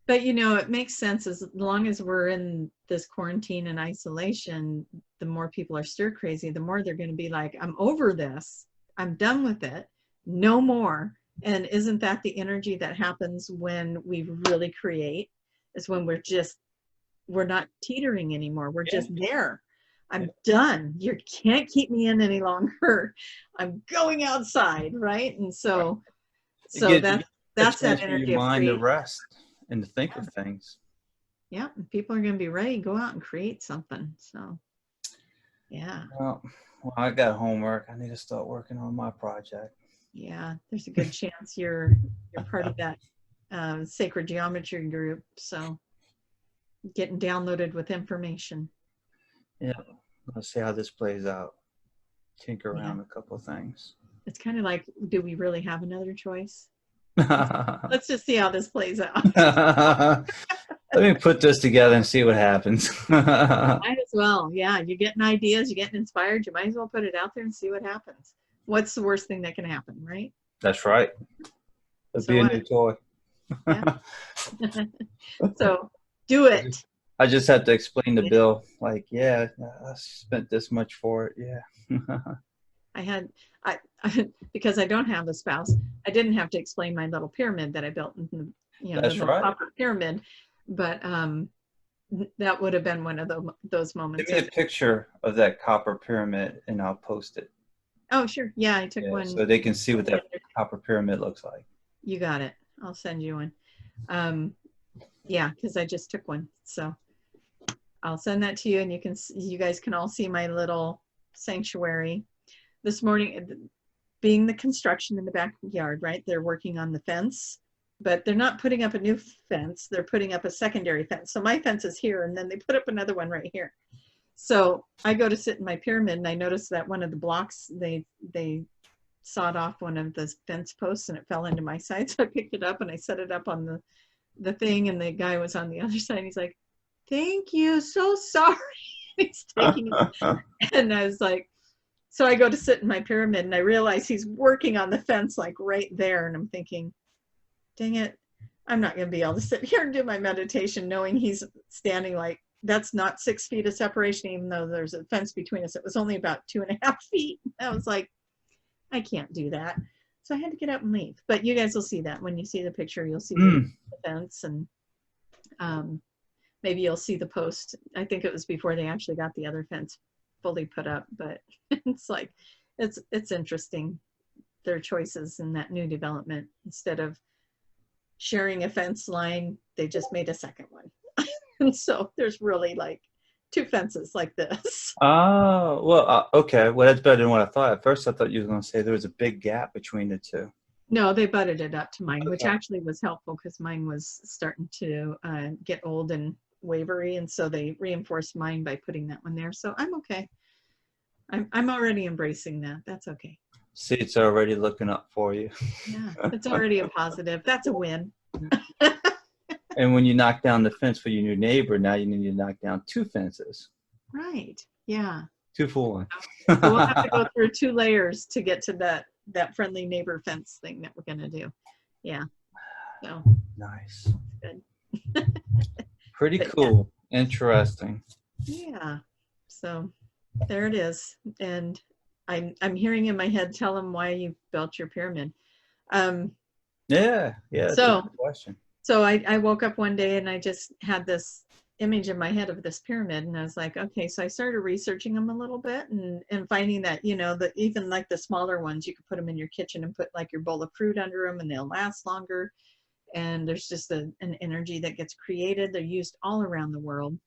But you know, it makes sense as long as we're in this quarantine and isolation, the more people are stir crazy, the more they're going to be like, I'm over this. I'm done with it. No more. And isn't that the energy that happens when we really create? Is when we're not teetering anymore. We're just there. I'm done. You can't keep me in any longer. I'm going outside, right? And so that's that energy of mind to rest and to think of things. Yeah, people are going to be ready to go out and create something. So, yeah. Well, I got homework. I need to start working on my project. Yeah, there's a good chance you're part of that sacred geometry group. So, getting downloaded with information. Yeah, let's see how this plays out. Tinker around a couple of things. It's kind of like, do we really have another choice? Let's just see how this plays out. Let me put this together and see what happens. Might as well. Yeah, you're getting ideas, you're getting inspired. You might as well put it out there and see what happens. What's the worst thing that can happen, right? That's right. It'll be a new toy. Yeah. So do it. I just have to explain the bill. Like, yeah, I spent this much for it. Yeah. Because I don't have a spouse, I didn't have to explain my little pyramid that I built in the, That's the right. proper pyramid. But that would have been one of those Give moments. me a picture of that copper pyramid and I'll post it. Oh, sure. Yeah, I took Yeah, one. so they can see what that copper pyramid looks like. You got it. I'll send you one. Yeah, because I just took one. So I'll send that to you, and you guys can all see my little sanctuary. This morning, being the construction in the backyard, right? They're working on the fence, but they're not putting up a new fence. They're putting up a secondary fence. So my fence is here, and then they put up another one right here. So I go to sit in my pyramid, and I noticed that one of the blocks, they sawed off one of the fence posts, and it fell into my side. So I picked it up and I set it up on the thing, and the guy was on the other side. He's like, "Thank you, so sorry." He's taking it, and I was like, so I go to sit in my pyramid, and I realize he's working on the fence like right there, and I'm thinking, dang it, I'm not going to be able to sit here and do my meditation knowing he's standing like, that's not 6 feet of separation, even though there's a fence between us. It was only about 2.5 feet. I was like, I can't do that. So I had to get up and leave. But you guys will see that when you see the picture. You'll see the fence, and maybe you'll see the post. I think it was before they actually got the other fence fully put up, but it's like, it's interesting, their choices in that new development. Instead of sharing a fence line, they just made a second one. And so there's really like 2 fences like this. Oh, well, okay. Well, that's better than what I thought. At first, I thought you were going to say there was a big gap between the two. No, they butted it up to mine, Okay. which actually was helpful because mine was starting to get old and wavery, and so they reinforced mine by putting that one there. So I'm okay. I'm already embracing that. That's okay. See, it's already looking up for you. Yeah, it's already a positive. That's a win. And when you knock down the fence for your new neighbor, now you need to knock down 2 fences. Right. Yeah. 2 for 1. So we'll have to go through 2 layers to get to that friendly neighbor fence thing that we're gonna do. Yeah. So Nice. good. Pretty But cool. Yeah. Interesting. Yeah. So there it is. And I'm hearing in my head, tell them why you built your pyramid. Yeah. That's So a good question. So I woke up one day and I just had this image in my head of this pyramid, and I was like, okay. So I started researching them a little bit, and finding that, that even like the smaller ones, you could put them in your kitchen and put like your bowl of fruit under them, and they'll last longer. And there's just an energy that gets created. They're used all around the world.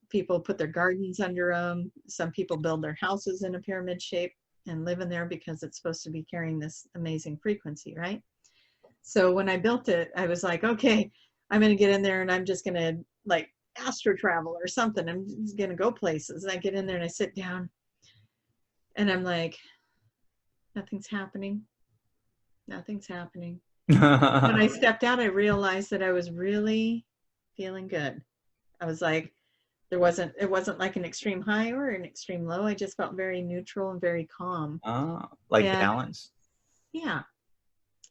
People put their gardens under them. Some people build their houses in a pyramid shape and live in there because it's supposed to be carrying this amazing frequency, right? So when I built it, I was like, okay, I'm going to get in there and I'm just going to like astro travel or something. I'm just going to go places. And I get in there and I sit down and I'm like, nothing's happening. Nothing's happening. When I stepped out, I realized that I was really feeling good. I was like, it wasn't like an extreme high or an extreme low. I just felt very neutral and very calm. Like And balance. yeah.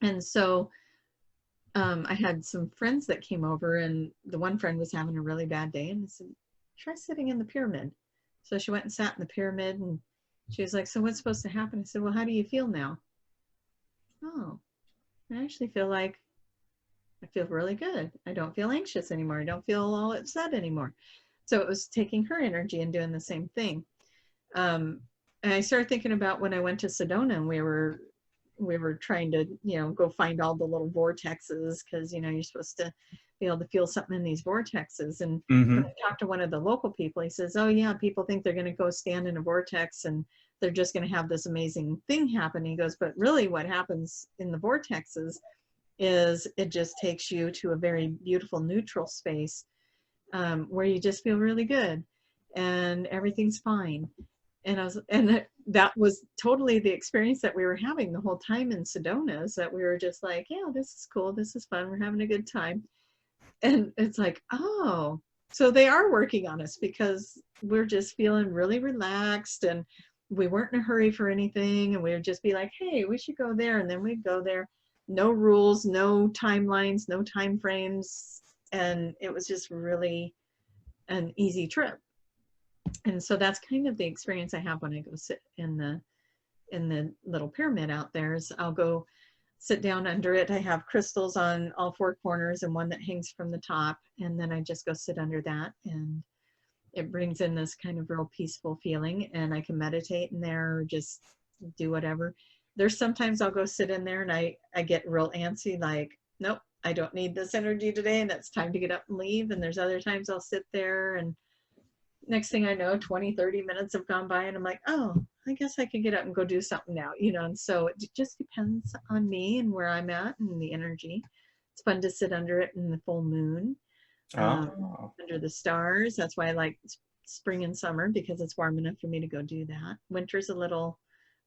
And so I had some friends that came over, and the one friend was having a really bad day, and I said, try sitting in the pyramid. So she went and sat in the pyramid, and she was like, so what's supposed to happen? I said, well, how do you feel now? Oh, I actually feel like I feel really good. I don't feel anxious anymore. I don't feel all upset anymore. So it was taking her energy and doing the same thing. And I started thinking about when I went to Sedona, and we were trying to, go find all the little vortexes, because, you're supposed to be able to feel something in these vortexes. And when I talked to one of the local people, he says, oh yeah, people think they're going to go stand in a vortex and they're just going to have this amazing thing happen. He goes, but really what happens in the vortexes is it just takes you to a very beautiful neutral space, where you just feel really good and everything's fine. And that was totally the experience that we were having the whole time in Sedona, is that we were just like, yeah, this is cool. This is fun. We're having a good time. And it's like, oh, so they are working on us because we're just feeling really relaxed, and we weren't in a hurry for anything. And we would just be like, hey, we should go there. And then we'd go there. No rules, no timelines, no time frames. And it was just really an easy trip. And so that's kind of the experience I have when I go sit in the little pyramid out there. Is I'll go sit down under it. I have crystals on all four corners and one that hangs from the top. And then I just go sit under that, and it brings in this kind of real peaceful feeling, and I can meditate in there or just do whatever. There's sometimes I'll go sit in there and I get real antsy, like, nope, I don't need this energy today, and it's time to get up and leave. And there's other times I'll sit there, and next thing I know, 20-30 minutes have gone by, and I'm like, oh, I guess I can get up and go do something now, you know. And so it just depends on me and where I'm at and the energy. It's fun to sit under it in the full moon, Oh. under the stars. That's why I like spring and summer, because it's warm enough for me to go do that. Winter's a little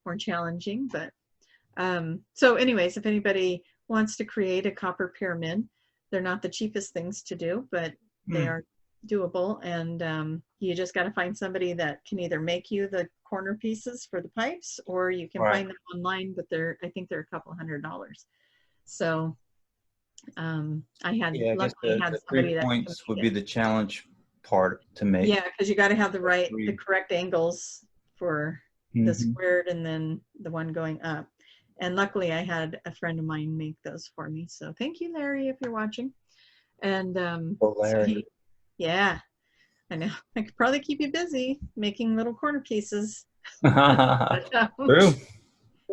more challenging, but so anyways, if anybody wants to create a copper pyramid, they're not the cheapest things to do, but they are doable. And you just got to find somebody that can either make you the corner pieces for the pipes, or you can find them online, but I think they're a couple $100. So I had Yeah, I guess luckily had the somebody 3 that points would be the challenge part to make. yeah, because you got to have the correct angles for the Mm-hmm. squared and then the one going up. And luckily I had a friend of mine make those for me. So thank you, Larry, if you're watching. And Oh, so Larry. yeah, I know. I could probably keep you busy making little corner pieces. True.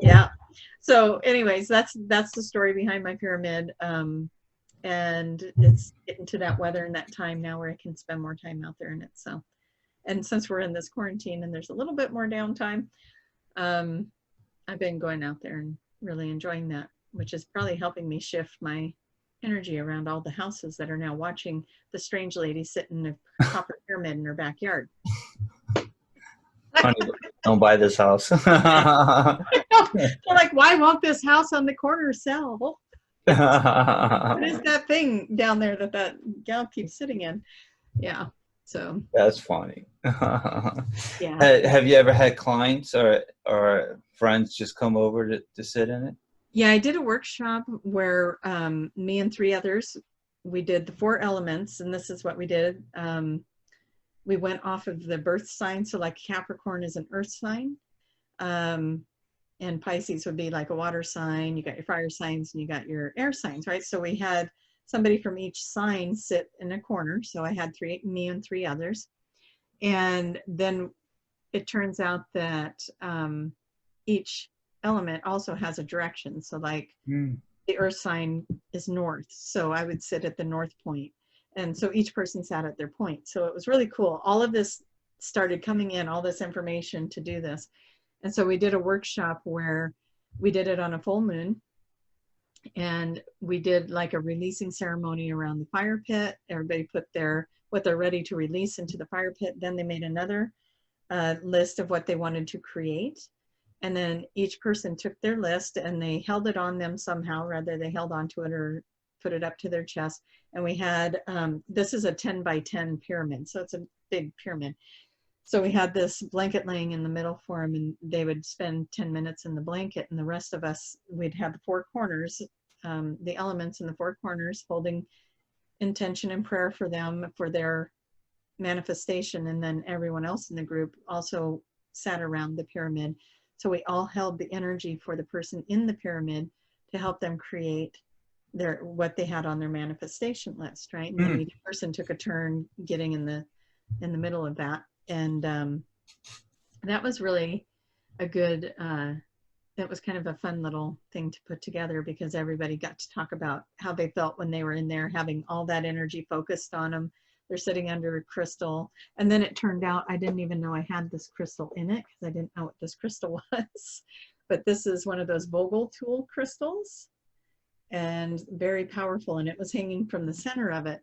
Yeah. So anyways, that's the story behind my pyramid. And it's getting to that weather and that time now where I can spend more time out there in it. So, and since we're in this quarantine and there's a little bit more downtime, I've been going out there and really enjoying that, which is probably helping me shift my energy around all the houses that are now watching the strange lady sit in a copper pyramid in her backyard. Honey, don't buy this house. They're like, why won't this house on the corner sell? What is that thing down there that gal keeps sitting in? Yeah. So that's funny. yeah. Have you ever had clients or friends just come over to sit in it? Yeah, I did a workshop where me and 3 others, we did the 4 elements, and this is what we did. We went off of the birth sign. So like Capricorn is an earth sign. And Pisces would be like a water sign. You got your fire signs and you got your air signs, right? So we had somebody from each sign sit in a corner. So I had me and 3 others. And then it turns out that each element also has a direction. So like the earth sign is north. So I would sit at the north point. And so each person sat at their point. So it was really cool. All of this started coming in, all this information to do this. And so we did a workshop where we did it on a full moon, and we did like a releasing ceremony around the fire pit. Everybody put what they're ready to release into the fire pit. Then they made another list of what they wanted to create. And then each person took their list and they held it on them somehow, rather they held onto it or put it up to their chest. And we had, this is a 10 by 10 pyramid. So it's a big pyramid. So we had this blanket laying in the middle for them, and they would spend 10 minutes in the blanket, and the rest of us, we'd have the 4 corners, the elements in the 4 corners, holding intention and prayer for them, for their manifestation. And then everyone else in the group also sat around the pyramid. So we all held the energy for the person in the pyramid to help them create what they had on their manifestation list, right? And then each person took a turn getting in the middle of that. And that was really a good, that was kind of a fun little thing to put together, because everybody got to talk about how they felt when they were in there, having all that energy focused on them. They're sitting under a crystal. And then it turned out I didn't even know I had this crystal in it, because I didn't know what this crystal was. But this is one of those Vogel tool crystals, and very powerful. And it was hanging from the center of it.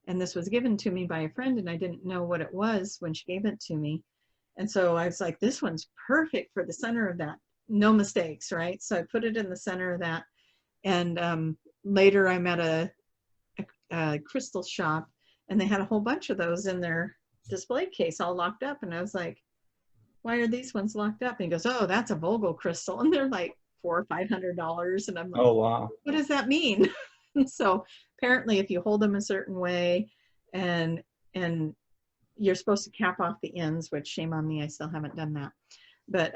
And this was given to me by a friend, and I didn't know what it was when she gave it to me. And so I was like, this one's perfect for the center of that. No mistakes, right? So I put it in the center of that. And later I'm at a crystal shop, and they had a whole bunch of those in their display case all locked up. And I was like, why are these ones locked up? And he goes, oh, that's a Vogel crystal. And they're like $400 or $500. And I'm like, oh, wow. What does that mean? So apparently if you hold them a certain way, and you're supposed to cap off the ends, which shame on me, I still haven't done that. But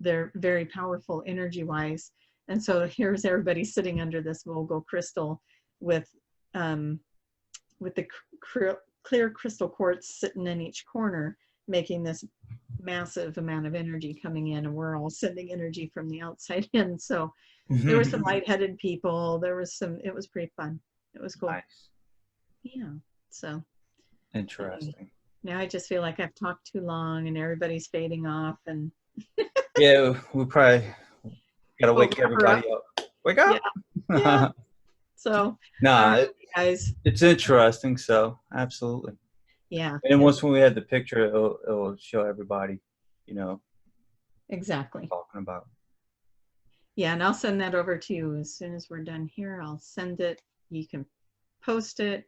they're very powerful energy wise. And so here's everybody sitting under this Vogel crystal with the clear crystal quartz sitting in each corner, making this massive amount of energy coming in, and we're all sending energy from the outside in. So there were some lightheaded people. There was some, it was pretty fun. It was cool. Nice. Yeah. So Interesting. now I just feel like I've talked too long and everybody's fading off, and Yeah, we probably gotta wake everybody up. Wake up. Yeah. Yeah. So nah, guys, it's interesting. So absolutely. Yeah. And once when we had the picture, it'll show everybody, you know, exactly. talking about. Yeah, and I'll send that over to you as soon as we're done here. I'll send it. You can post it.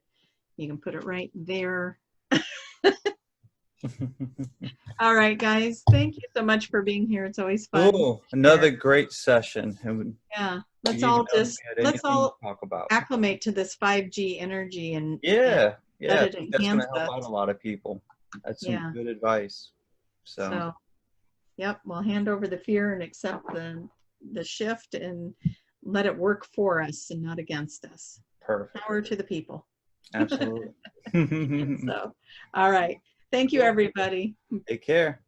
You can put it right there. All right, guys. Thank you so much for being here. It's always fun. Cool. Another great session. Yeah. Let's all talk about. acclimate to this 5G energy and yeah. let it That's going to enhance help out a lot of people. That's some good advice. So yep, we'll hand over the fear and accept the shift and let it work for us and not against us. Perfect. Power to the people. Absolutely. So, all right. Thank you, everybody. Take care.